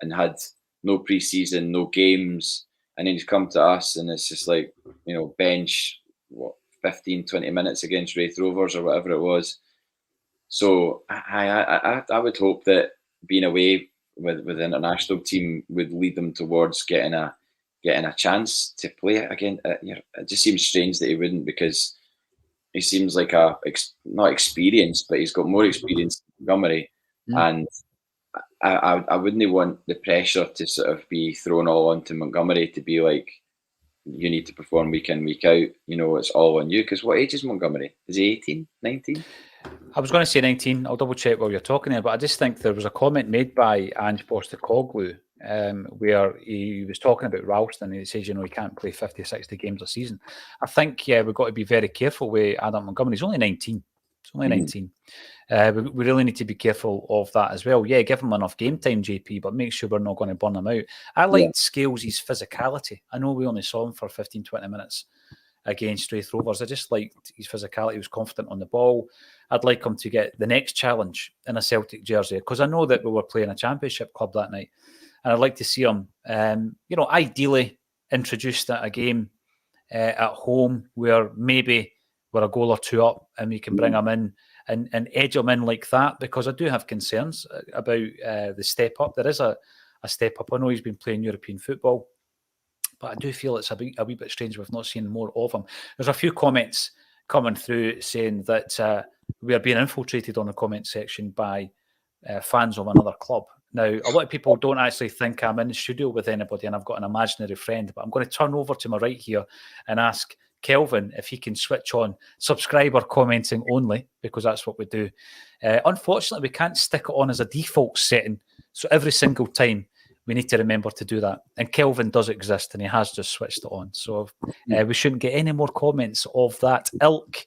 and had no pre-season, no games, and then he's come to us and it's just like, bench 15, 20 minutes against Wraith Rovers or whatever it was. So I would hope that being away with the international team would lead them towards getting a chance to play again. It just seems strange that he wouldn't, because he seems like not experienced, but he's got more experience than Montgomery, and I wouldn't want the pressure to sort of be thrown all onto Montgomery to be like, you need to perform week in, week out. It's all on you. Because what age is Montgomery? Is he 18, 19? I was going to say 19. I'll double check while you're talking there, but I just think there was a comment made by Ange Postecoglou where he was talking about Ralston and he says, he can't play 50, 60 games a season. I think, we've got to be very careful with Adam Montgomery. He's only 19. It's only 19. We really need to be careful of that as well. Yeah, give him enough game time, JP, but make sure we're not going to burn him out. I liked Scales' physicality. I know we only saw him for 15, 20 minutes against Wraith Rovers. I just liked his physicality. He was confident on the ball. I'd like him to get the next challenge in a Celtic jersey, because I know that we were playing a championship club that night, and I'd like to see him, ideally introduced at a game at home where maybe we're a goal or two up and we can bring him in and edge him in like that, because I do have concerns about the step up. There is a step up. I know he's been playing European football, but I do feel it's a wee bit strange we've not seen more of him. There's a few comments coming through saying that we are being infiltrated on the comment section by fans of another club. Now, a lot of people don't actually think I'm in the studio with anybody and I've got an imaginary friend, but I'm going to turn over to my right here and ask Kelvin if he can switch on subscriber commenting only, because that's what we do. Unfortunately, we can't stick it on as a default setting, so every single time we need to remember to do that. And Kelvin does exist, and he has just switched it on. So we shouldn't get any more comments of that ilk.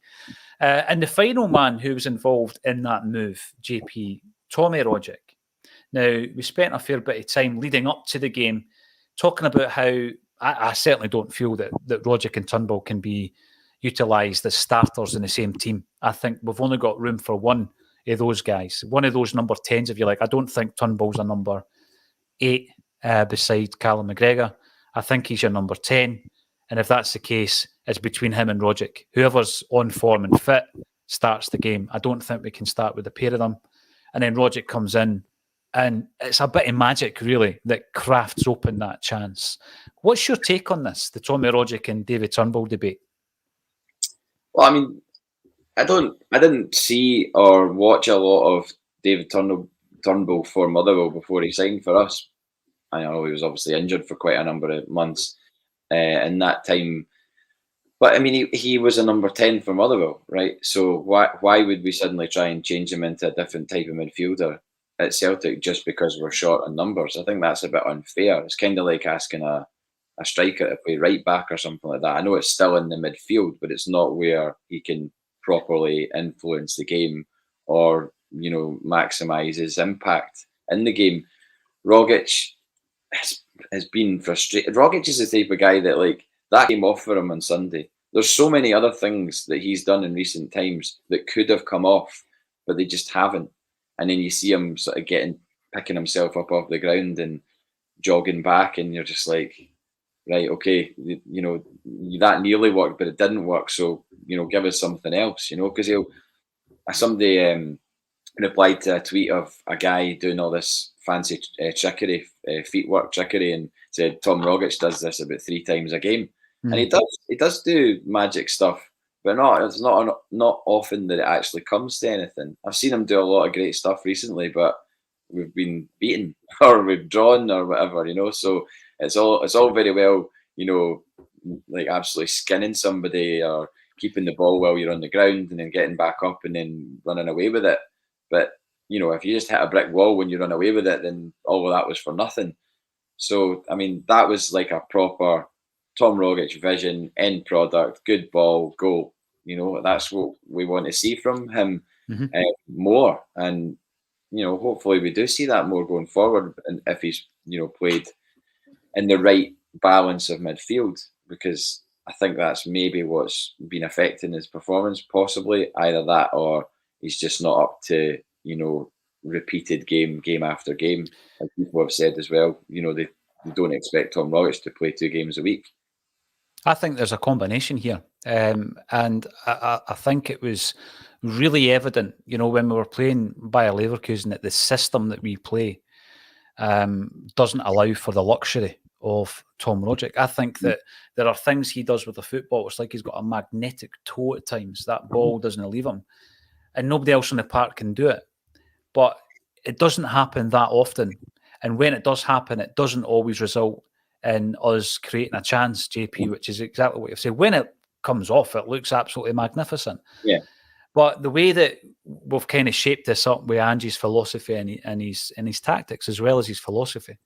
And the final man who was involved in that move, JP, Tommy Rogic. Now, we spent a fair bit of time leading up to the game talking about how I certainly don't feel that Rogic and Turnbull can be utilised as starters in the same team. I think we've only got room for one of those guys, one of those number 10s, if you like. I don't think Turnbull's a number 8 beside Callum McGregor. I think he's your number 10. And if that's the case, it's between him and Rogic. Whoever's on form and fit starts the game. I don't think we can start with the pair of them. And then Rogic comes in, and it's a bit of magic, really, that crafts open that chance. What's your take on this, the Tommy Rogic and David Turnbull debate? Well, I mean, I didn't see or watch a lot of David Turnbull for Motherwell before he signed for us. I know he was obviously injured for quite a number of months in that time. But I mean, he was a number 10 for Motherwell, right? So why would we suddenly try and change him into a different type of midfielder at Celtic just because we're short on numbers? I think that's a bit unfair. It's kind of like asking a striker to play right back or something like that. I know it's still in the midfield, but it's not where he can properly influence the game or, you know, maximise his impact in the game. Rogic has been frustrated. Rogic is the type of guy that, like, that came off for him on Sunday. There's so many other things that he's done in recent times that could have come off, but they just haven't. And then you see him sort of picking himself up off the ground and jogging back, and you're just like, right, okay, you know, that nearly worked, but it didn't work. So, you know, give us something else, you know, because somebody replied to a tweet of a guy doing all this fancy trickery, feet work trickery, and said Tom Rogic does this about 3 times a game. And he does do magic stuff, but it's not often that it actually comes to anything. I've seen him do a lot of great stuff recently, but we've been beaten or we've drawn or whatever, you know. So it's all very well, you know, like absolutely skinning somebody or keeping the ball while you're on the ground and then getting back up and then running away with it. But, you know, if you just hit a brick wall when you run away with it, then all of that was for nothing. So, I mean, that was like a proper Tom Rogic vision, end product, good ball, goal. You know, that's what we want to see from him more. And, you know, hopefully we do see that more going forward. And if he's, you know, played in the right balance of midfield, because I think that's maybe what's been affecting his performance, possibly. Either that or he's just not up to, you know, repeated game after game. Like people have said as well, you know, they don't expect Tom Rogic to play 2 games a week. I think there's a combination here. And I think it was really evident, you know, when we were playing Bayer Leverkusen, that the system that we play doesn't allow for the luxury of Tom Rogic. I think that there are things he does with the football. It's like he's got a magnetic toe at times. That ball doesn't leave him. And nobody else in the park can do it. But it doesn't happen that often. And when it does happen, it doesn't always result in us creating a chance, JP, which is exactly what you say. When it comes off, it looks absolutely magnificent. Yeah. But the way that we've kind of shaped this up with Angie's philosophy and his tactics, as well as his philosophy,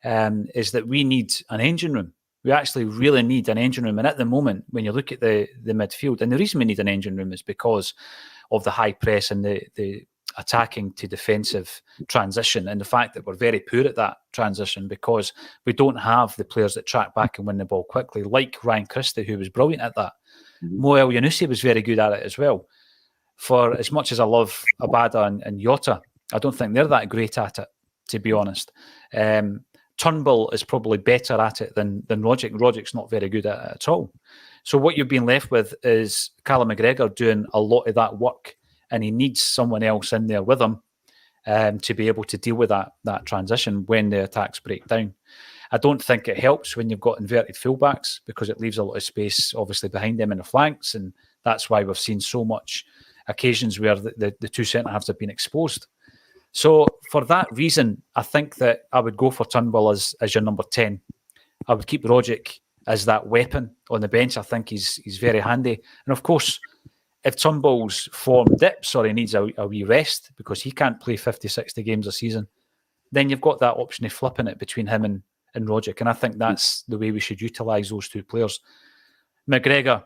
is that we need an engine room. We actually really need an engine room. And at the moment, when you look at the midfield, and the reason we need an engine room is because of the high press and the attacking to defensive transition, and the fact that we're very poor at that transition because we don't have the players that track back and win the ball quickly, like Ryan Christie, who was brilliant at that. Mo Elyounoussi was very good at it as well. For as much as I love Abada and Jota, I don't think they're that great at it, to be honest. Turnbull is probably better at it than Rogic. Rogic's not very good at it at all. So what you've been left with is Callum McGregor doing a lot of that work and he needs someone else in there with him to be able to deal with that transition when the attacks break down. I don't think it helps when you've got inverted fullbacks, because it leaves a lot of space, obviously, behind them in the flanks, and that's why we've seen so much occasions where the two centre-halves have been exposed. So for that reason, I think that I would go for Turnbull as your number 10. I would keep Rogic as that weapon on the bench. I think he's very handy. And of course, if Turnbull's form dips or he needs a wee rest because he can't play 50, 60 games a season, then you've got that option of flipping it between him and Rogic. And I think that's the way we should utilise those two players. McGregor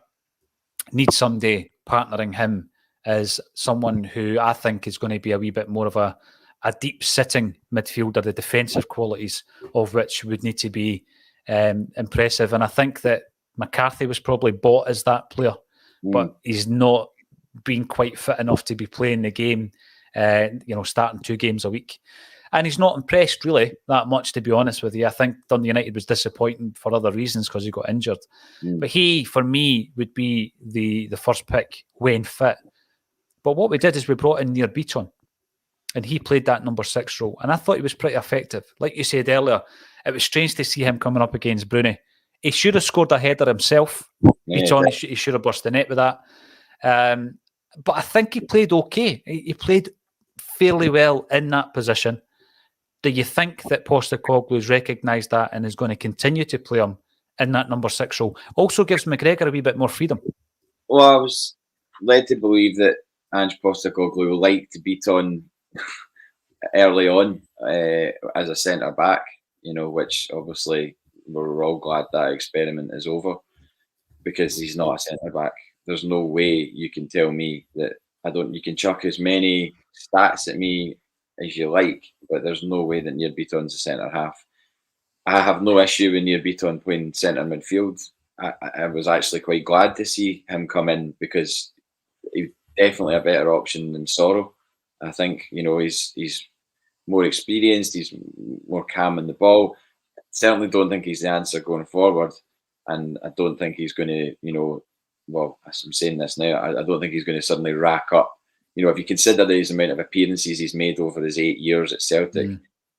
needs somebody partnering him as someone who I think is going to be a wee bit more of a deep-sitting midfielder, the defensive qualities of which would need to be impressive. And I think that McCarthy was probably bought as that player, but he's not been quite fit enough to be playing the game, starting 2 games a week. And he's not impressed really that much, to be honest with you. I think Dundee United was disappointing for other reasons because he got injured. But he, for me, would be the first pick when fit. But what we did is we brought in Near Beaton, and he played that number 6 role. And I thought he was pretty effective. Like you said earlier, it was strange to see him coming up against Bruni. He should have scored a header himself. Beaton, he should have burst the net with that. But I think he played okay. He played fairly well in that position. Do you think that Postecoglou's recognised that and is going to continue to play him in that number 6 role? Also gives McGregor a wee bit more freedom. Well, I was led to believe that Ange Postecoglou liked Beaton early on as a centre back, which obviously we're all glad that experiment is over, because he's not a centre back. There's no way you can tell me that you can chuck as many stats at me as you like, but there's no way that Near Beaton's a centre half. I have no issue with Near Beaton playing centre midfield. I was actually quite glad to see him come in, because he's definitely a better option than Sorrow. I think, he's more experienced, he's more calm in the ball. Certainly don't think he's the answer going forward. And I don't think he's going to, well, as I'm saying this now, I don't think he's going to suddenly rack up. If you consider the amount of appearances he's made over his 8 years at Celtic,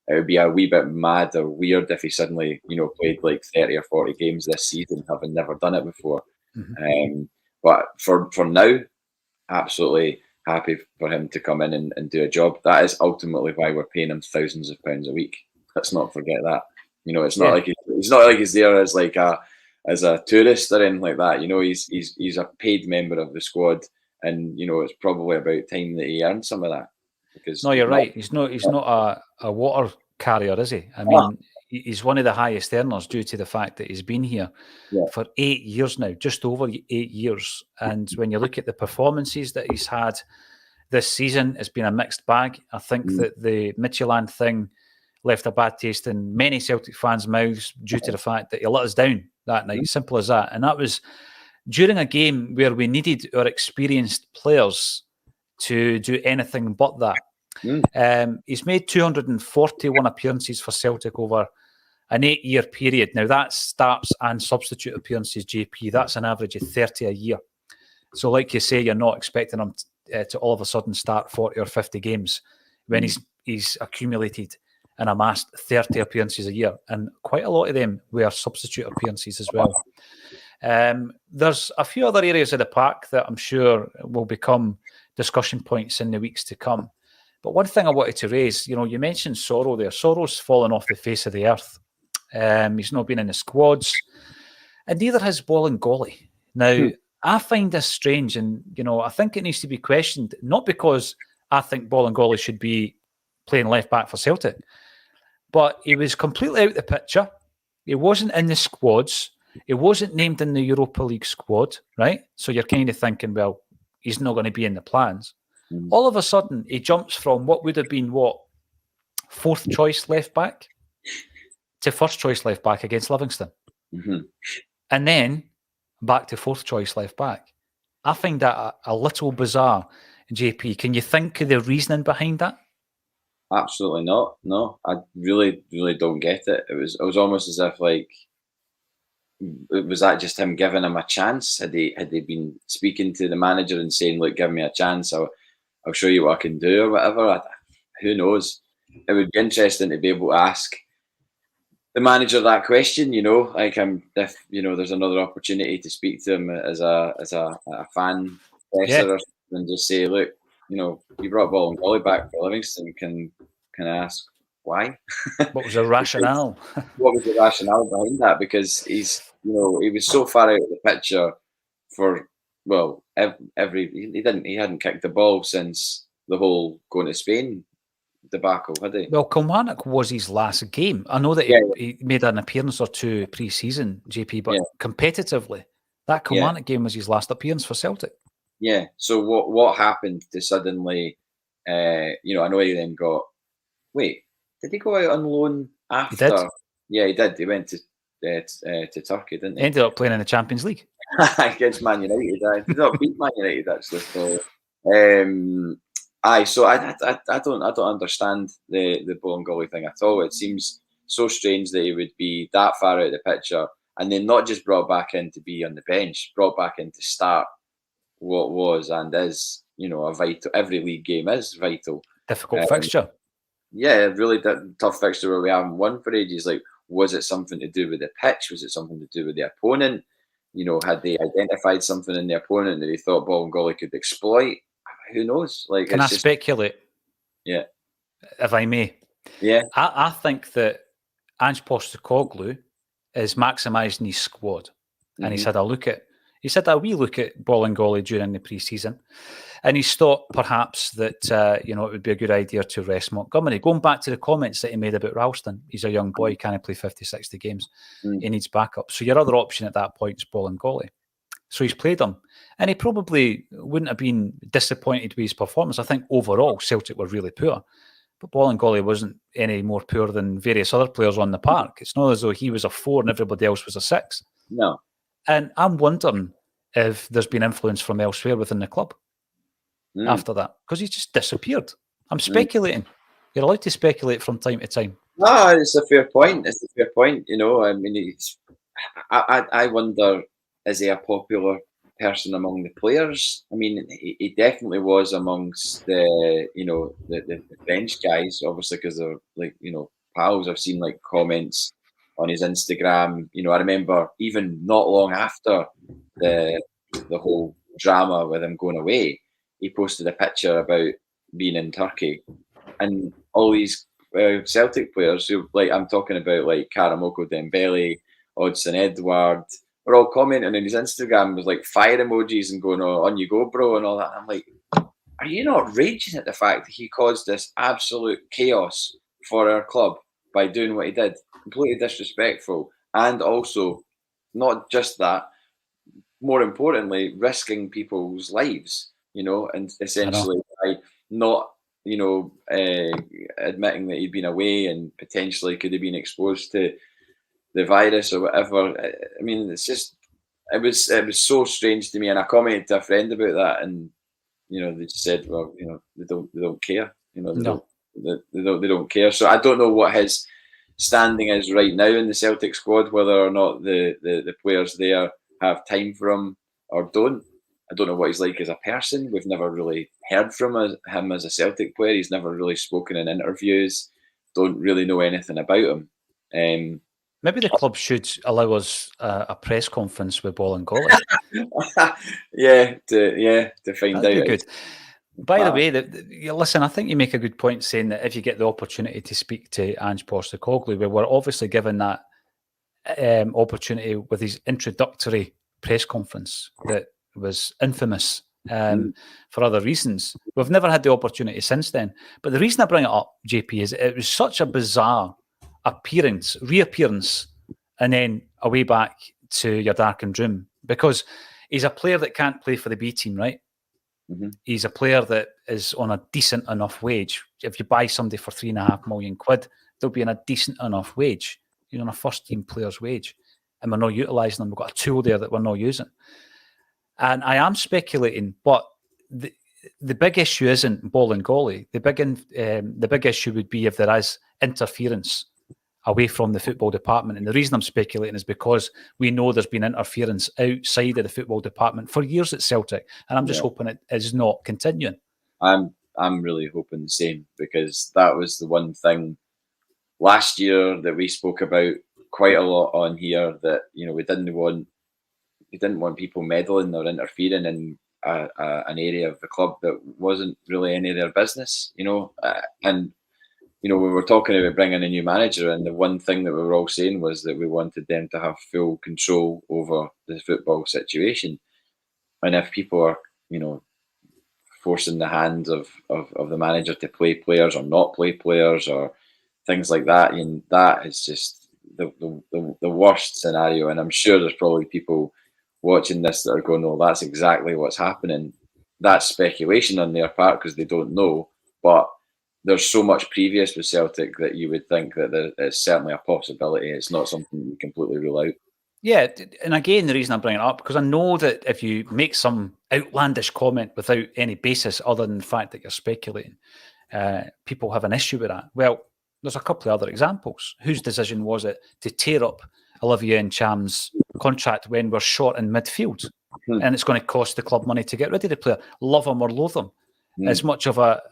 it would be a wee bit mad or weird if he suddenly, played like 30 or 40 games this season, having never done it before. But for now, absolutely happy for him to come in and do a job. That is ultimately why we're paying him thousands of pounds a week. Let's not forget that. It's not like he's there as like as a tourist or anything like that. He's a paid member of the squad, and it's probably about time that he earned some of that. Because no, you're right. He's not a water carrier, is he? I mean, he's one of the highest earners due to the fact that he's been here for 8 years now, just over 8 years. And when you look at the performances that he's had this season, it's been a mixed bag. I think that the Midtjylland thing left a bad taste in many Celtic fans' mouths due to the fact that he let us down that night. Simple as that. And that was during a game where we needed our experienced players to do anything but that. He's made 241 appearances for Celtic over an 8-year period. Now, that's starts and substitute appearances, JP. That's an average of 30 a year. So, like you say, you're not expecting him to all of a sudden start 40 or 50 games when he's accumulated and amassed 30 appearances a year. And quite a lot of them were substitute appearances as well. There's a few other areas of the park that I'm sure will become discussion points in the weeks to come. But one thing I wanted to raise, you mentioned Sorrow there. Sorrow's fallen off the face of the earth. He's not been in the squads, and neither has Bolingoli. Now, I find this strange, and I think it needs to be questioned, not because I think Bolingoli should be playing left back for Celtic, but he was completely out of the picture. He wasn't in the squads. He wasn't named in the Europa League squad, right? So you're kind of thinking, well, he's not going to be in the plans. All of a sudden, he jumps from what would have been, fourth choice left back to first choice left back against Livingston. And then back to fourth choice left back. I find that a little bizarre, JP. Can you think of the reasoning behind that? Absolutely not. No, I really, really don't get it. It was almost as if was that just him giving him a chance? Had they been speaking to the manager and saying, "Look, give me a chance"? I'll show you what I can do or whatever. Who knows? It would be interesting to be able to ask the manager that question, like if there's another opportunity to speak to him as a fan presser or something, and just say, look, you brought Ball and Golly back for Livingston. Can I ask why? What was the rationale? What was the rationale behind that? Because he was so far out of the picture for he hadn't kicked the ball since the whole going to Spain debacle, had he? Well, Kilmarnock was his last game. I know that he made an appearance or two pre-season, JP, but competitively, that Kilmarnock game was his last appearance for Celtic. Yeah. So what happened to suddenly? I know he then got. Wait, did he go out on loan after? He did. Yeah, he did. He went to Turkey, didn't he? Ended up playing in the Champions League against Man United. I did not beat Man United actually. So, so I don't understand the Bolingoli thing at all. It seems so strange that he would be that far out of the picture and then not just brought back in to be on the bench, brought back in to start what was and is, a vital. Every league game is vital. Difficult fixture. Yeah, really tough fixture where we haven't won for ages. Like, was it something to do with the pitch? Was it something to do with the opponent? Had they identified something in the opponent that they thought Bolingoli could exploit? Who knows? Like, can I speculate? Yeah, if I may. Yeah, I think that Ange Postecoglou is maximising his squad, and he's had a wee look at Bolingoli during the pre-season, and he's thought perhaps that it would be a good idea to rest Montgomery. Going back to the comments that he made about Ralston, he's a young boy, can't play 50, 60 games. He needs backup. So your other option at that point is Bolingoli. So he's played him, and he probably wouldn't have been disappointed with his performance. I think overall Celtic were really poor, but Bolingoli wasn't any more poor than various other players on the park. It's not as though he was a 4 and everybody else was a 6. No. And I'm wondering if there's been influence from elsewhere within the club after that, because he's just disappeared. I'm speculating. You're allowed to speculate from time to time. No, it's a fair point. I mean, I wonder, is he a popular person among the players? I mean, he definitely was amongst the bench guys, obviously, because they're pals. I've seen comments on his Instagram. I remember even not long after the whole drama with him going away, he posted a picture about being in Turkey, and all these Celtic players who, I'm talking about, Karamoko Dembele, Odsonne Edouard, were all commenting on his Instagram with fire emojis and going, "Oh, on you go, bro," and all that. And I'm like, are you not raging at the fact that he caused this absolute chaos for our club by doing what he did? Completely disrespectful, and also not just that, more importantly, risking people's lives, and essentially by not, admitting that he'd been away and potentially could have been exposed to the virus or whatever. I mean, it's just, it was so strange to me. And I commented to a friend about that, and they just said, well, they don't care. They don't care. So I don't know what his standing is right now in the Celtic squad, whether or not the players there have time for him or don't. I don't know what he's like as a person. We've never really heard from him as a Celtic player. He's never really spoken in interviews. Don't really know anything about him. Maybe the club should allow us a press conference with Bolingoli. to find out. That'd be good. By the way, listen, I think you make a good point saying that if you get the opportunity to speak to Ange Postecoglou, we were obviously given that opportunity with his introductory press conference that was infamous for other reasons. We've never had the opportunity since then. But the reason I bring it up, JP, is it was such a bizarre reappearance, and then away back to your darkened room, because he's a player that can't play for the B team, right? Mm-hmm. He's a player that is on a decent enough wage. If you buy somebody for £3.5 million, they'll be on a decent enough wage. You're on a first team player's wage, and we're not utilising them. We've got a tool there that we're not using. And I am speculating, but the big issue isn't Bolingoli. The big issue would be if there is interference away from the football department. And the reason I'm speculating is because we know there's been interference outside of the football department for years at Celtic. And I'm just hoping it is not continuing. I'm really hoping the same, because that was the one thing last year that we spoke about quite a lot on here, that we didn't want people meddling or interfering in an area of the club that wasn't really any of their business, and we were talking about bringing a new manager, and the one thing that we were all saying was that we wanted them to have full control over the football situation. And if people are, forcing the hands of the manager to play players or not play players or things like that, that is just the worst scenario. And I'm sure there's probably people watching this that are going, "No, that's exactly what's happening." That's speculation on their part because they don't know. But there's so much previous with Celtic that you would think that it's certainly a possibility. It's not something you completely rule out. Yeah, and again, the reason I bring it up, because I know that if you make some outlandish comment without any basis other than the fact that you're speculating, people have an issue with that. Well, there's a couple of other examples. Whose decision was it to tear up Olivier Ncham's contract when we're short in midfield? And it's going to cost the club money to get rid of the player, love him or loathe him. As much of a,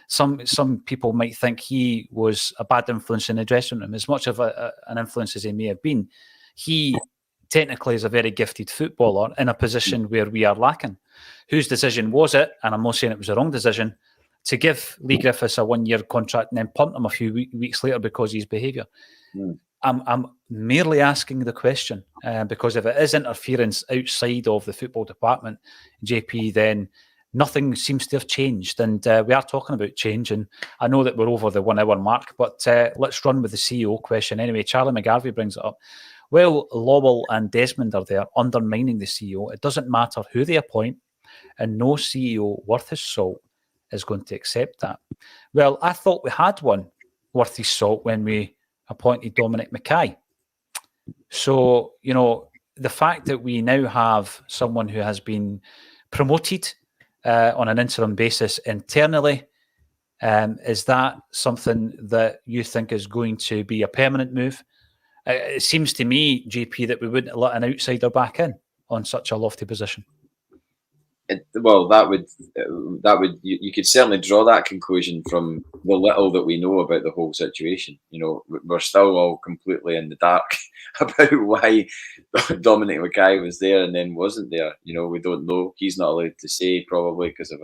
some people might think he was a bad influence in the dressing room, as much of an influence as he may have been. He technically is a very gifted footballer in a position where we are lacking. Whose decision was it? And I'm not saying it was the wrong decision, to give Lee Griffiths a 1-year contract and then punt him a few weeks later because of his behaviour. I'm merely asking the question, because if it is interference outside of the football department, JP, then nothing seems to have changed. And we are talking about change, and I know that we're over the 1 hour mark, but let's run with the CEO question anyway. Charlie McGarvey brings it up. Well, Lowell and Desmond are there undermining the CEO. It doesn't matter who they appoint, and no CEO worth his salt is going to accept that. Well, I thought we had one worth his salt when we appointed Dominic Mackay. So, the fact that we now have someone who has been promoted on an interim basis internally, is that something that you think is going to be a permanent move? It seems to me, JP, that we wouldn't let an outsider back in on such a lofty position. That would you could certainly draw that conclusion from the little that we know about the whole situation. We're still all completely in the dark about why Dominic Mackay was there and then wasn't there. We don't know. He's not allowed to say, probably because of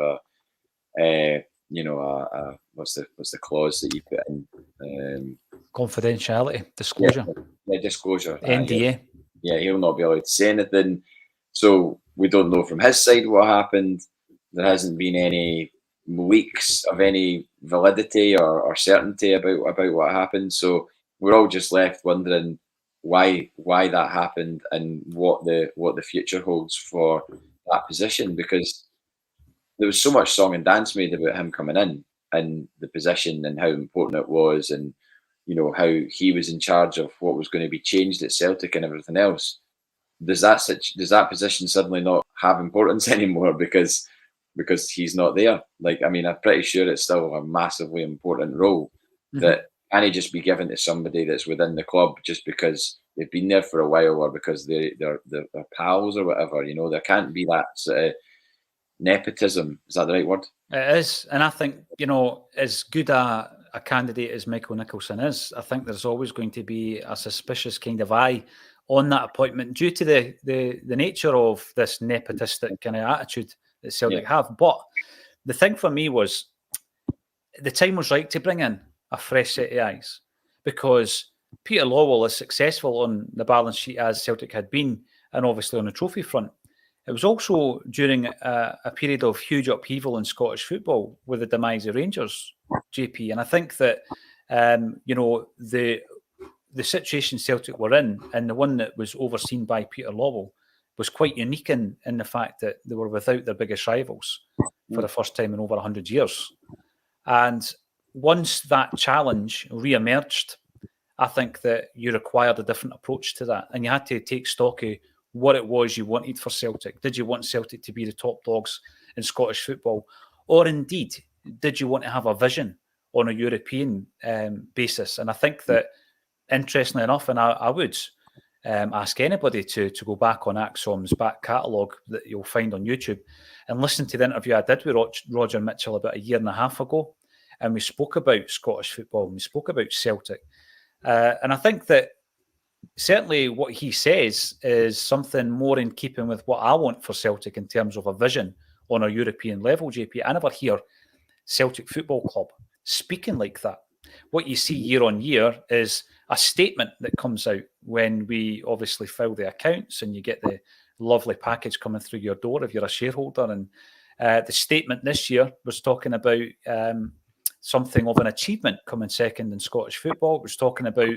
what's the clause that you put in? Confidentiality, disclosure. Yeah, disclosure. NDA. He'll not be allowed to say anything. So we don't know from his side what happened. There hasn't been any leaks of any validity or certainty about what happened. So we're all just left wondering why that happened and what the future holds for that position, because there was so much song and dance made about him coming in and the position and how important it was, and how he was in charge of what was going to be changed at Celtic and everything else. Does that position suddenly not have importance anymore because he's not there? I'm pretty sure it's still a massively important role that can't just be given to somebody that's within the club just because they've been there for a while or because they're pals or whatever. There can't be that sort of nepotism. Is that the right word? It is, and I think as good a candidate as Michael Nicholson is, I think there's always going to be a suspicious kind of eye on that appointment due to the nature of this nepotistic kind of attitude that Celtic have. But the thing for me was the time was right to bring in a fresh set of eyes, because Peter Lawwell is successful on the balance sheet as Celtic had been, and obviously on the trophy front. It was also during a period of huge upheaval in Scottish football with the demise of Rangers, JP. And I think that, the situation Celtic were in, and the one that was overseen by Peter Lawwell, was quite unique in the fact that they were without their biggest rivals for the first time in over 100 years. And once that challenge re-emerged, I think that you required a different approach to that. And you had to take stock of what it was you wanted for Celtic. Did you want Celtic to be the top dogs in Scottish football? Or indeed, did you want to have a vision on a European basis? And I think that, interestingly enough, and I would, ask anybody to go back on Acsom's back catalogue that you'll find on YouTube and listen to the interview I did with Roger Mitchell about 1.5 years ago. And we spoke about Scottish football and we spoke about Celtic. And I think that certainly what he says is something more in keeping with what I want for Celtic in terms of a vision on a European level, JP. I never hear Celtic Football Club speaking like that. What you see year on year is a statement that comes out when we obviously file the accounts and you get the lovely package coming through your door if you're a shareholder. And the statement this year was talking about something of an achievement coming second in Scottish football. It was talking about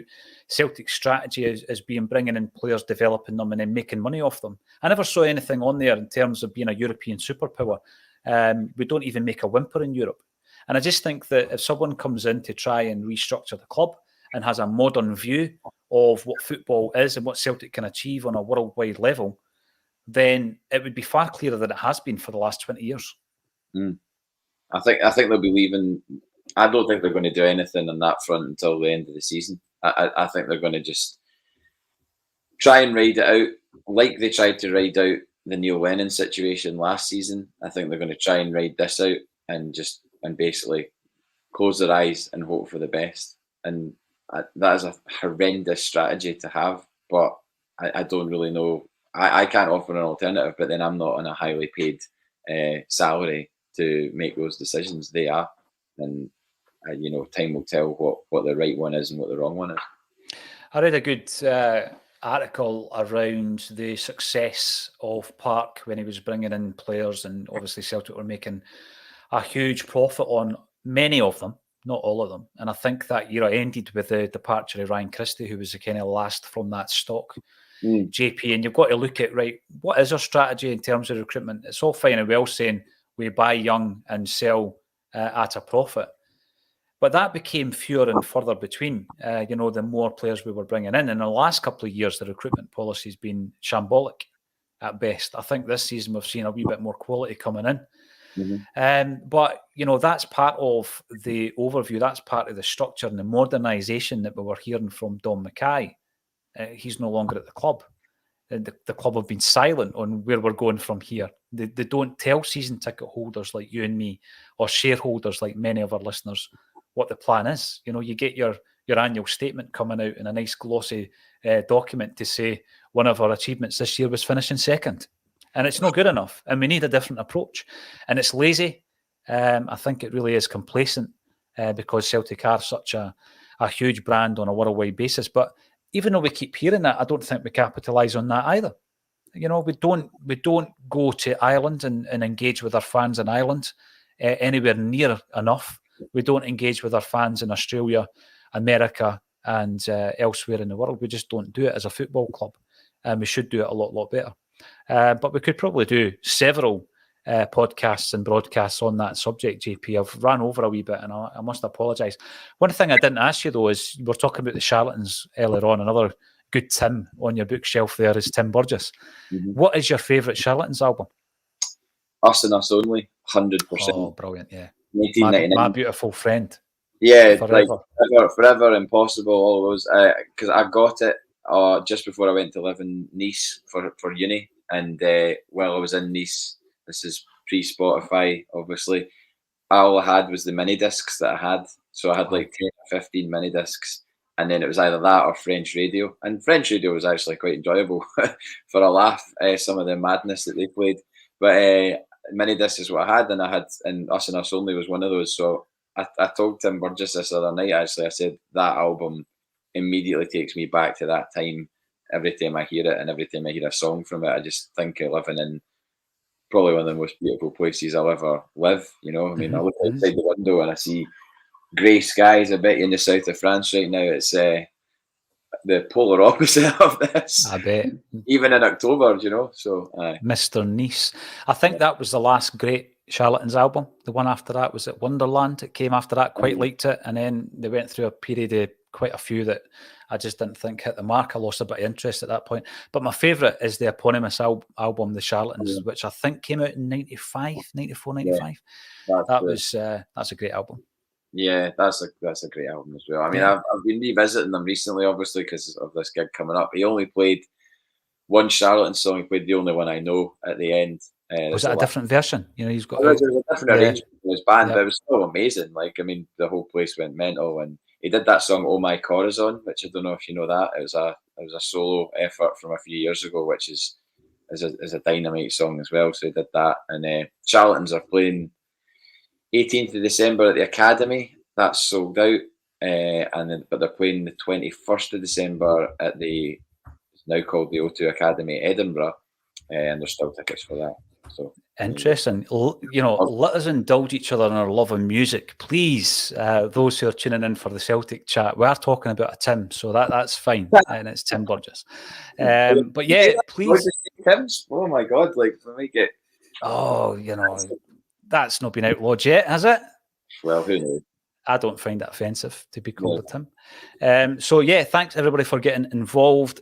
Celtic's strategy as being bringing in players, developing them and then making money off them. I never saw anything on there in terms of being a European superpower. We don't even make a whimper in Europe. And I just think that if someone comes in to try and restructure the club and has a modern view of what football is and what Celtic can achieve on a worldwide level, then it would be far clearer than it has been for the last 20 years. I think they'll be leaving. I don't think they're going to do anything on that front until the end of the season. I think they're going to just try and ride it out like they tried to ride out the Neil Lennon situation last season. I think they're going to try and ride this out and basically close their eyes and hope for the best. And that is a horrendous strategy to have, but I don't really know. I can't offer an alternative, but then I'm not on a highly paid salary to make those decisions. They are. And, time will tell what the right one is and what the wrong one is. I read a good article around the success of Park when he was bringing in players, and obviously Celtic were making a huge profit on many of them, not all of them. And I think that year ended with the departure of Ryan Christie, who was the kind of last from that stock. JP, and you've got to look at, right, what is our strategy in terms of recruitment? It's all fine and well saying we buy young and sell at a profit. But that became fewer and further between, the more players we were bringing in. In the last couple of years, the recruitment policy has been shambolic at best. I think this season we've seen a wee bit more quality coming in. But, that's part of the overview. That's part of the structure and the modernisation that we were hearing from Don Mackay. He's no longer at the club. The club have been silent on where we're going from here. They don't tell season ticket holders like you and me, or shareholders like many of our listeners, what the plan is. You get your annual statement coming out in a nice glossy document to say one of our achievements this year was finishing second. And it's not good enough. And we need a different approach. And it's lazy. I think it really is complacent because Celtic are such a huge brand on a worldwide basis. But even though we keep hearing that, I don't think we capitalise on that either. We don't go to Ireland and engage with our fans in Ireland anywhere near enough. We don't engage with our fans in Australia, America, and elsewhere in the world. We just don't do it as a football club. And we should do it a lot better. But we could probably do several podcasts and broadcasts on that subject, JP. I've ran over a wee bit and I must apologise. One thing I didn't ask you, though, is we're talking about the charlatans earlier on. Another good Tim on your bookshelf there is Tim Burgess. What is your favourite Charlatans album? Us and Us Only, 100%. Oh, brilliant, yeah. My Beautiful Friend. Yeah, Forever. Impossible, all those. Because I got it just before I went to live in Nice for uni. And while I was in Nice, this is pre-Spotify, obviously, all I had was the mini discs that I had. So I had like 10 or 15 mini discs. And then it was either that or French radio. And French radio was actually quite enjoyable for a laugh, some of the madness that they played. But mini discs is what I had, and Us and Us Only was one of those. So I told Tim Burgess this other night, actually. I said, that album immediately takes me back to that time. Every time I hear it and every time I hear a song from it, I just think of living in probably one of the most beautiful places I'll ever live. I mean, I look outside the window and I see grey skies. I bet you in the south of France right now, it's the polar opposite of this. I bet. Even in October, so... Mr. Nice. I think that was the last great Charlatans album. The one after that was at Wonderland. It came after that, quite liked it. And then they went through a period of quite a few that I just didn't think hit the mark. I lost a bit of interest at that point. But my favourite is the eponymous album, The Charlatans, which I think came out in 94, 95. Yeah, That's a great album. Yeah, that's a great album as well. I mean, I've been revisiting them recently, obviously, because of this gig coming up. He only played one Charlatan song. He played the only one I know at the end. Was that a different version? You know, he's got. There was a different arrangement in his band, Yeah. but it was still amazing. Like, I mean, the whole place went mental, and he did that song "Oh My Corazon," which I don't know if you know that. It was a solo effort from a few years ago, which is a dynamite song as well. So he did that, and Charlatans are playing 18th of December at the Academy. That's sold out, but they're playing the 21st of December at the it's now called the O2 Academy, Edinburgh, and there's still tickets for that. So interesting. You know, let us indulge each other in our love of music, please. Those who are tuning in for the Celtic chat, we are talking about a Tim, so that's fine, and it's Tim Burgess. But yeah, please. Tim's. Oh my God! Like, let me get. Oh, you know, that's not been outlawed yet, has it? Well, who knows? I don't find that offensive to be called a Tim. So yeah, thanks everybody for getting involved.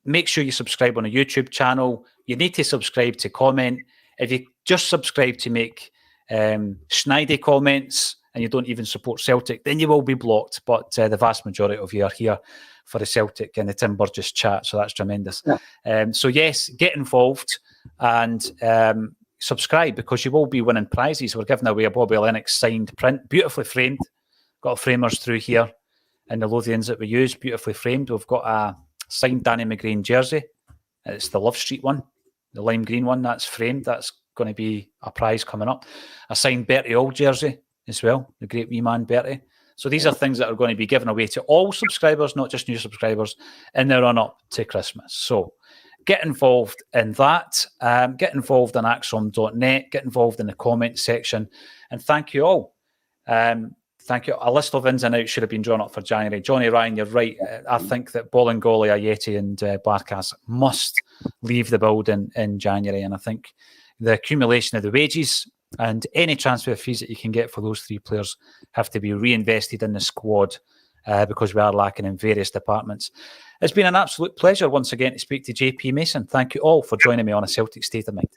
Make sure you subscribe on a YouTube channel. You need to subscribe to comment. If you just subscribe to make snidey comments and you don't even support Celtic, then you will be blocked. But the vast majority of you are here for the Celtic and the Tim Burgess chat, so that's tremendous. Yeah. So yes, get involved and subscribe, because you will be winning prizes. We're giving away a Bobby Lennox signed print, beautifully framed. Got framers through here in the Lothians that we use, beautifully framed. We've got a signed Danny McGrain jersey. It's the Love Street one, the lime green one. That's framed. That's going to be a prize coming up. A signed Bertie Auld jersey as well, the great wee man Bertie. So these are things that are going to be given away to all subscribers, not just new subscribers, in the run-up to Christmas. So get involved in that. Get involved in Acsom.net. Get involved in the comment section. And thank you all. Thank you. A list of ins and outs should have been drawn up for January. Johnny Ryan, you're right. I think that Bolingoli, Ayeti and Barkas must leave the building in January. And I think the accumulation of the wages and any transfer fees that you can get for those three players have to be reinvested in the squad because we are lacking in various departments. It's been an absolute pleasure once again to speak to JP Mason. Thank you all for joining me on A Celtic State of Mind.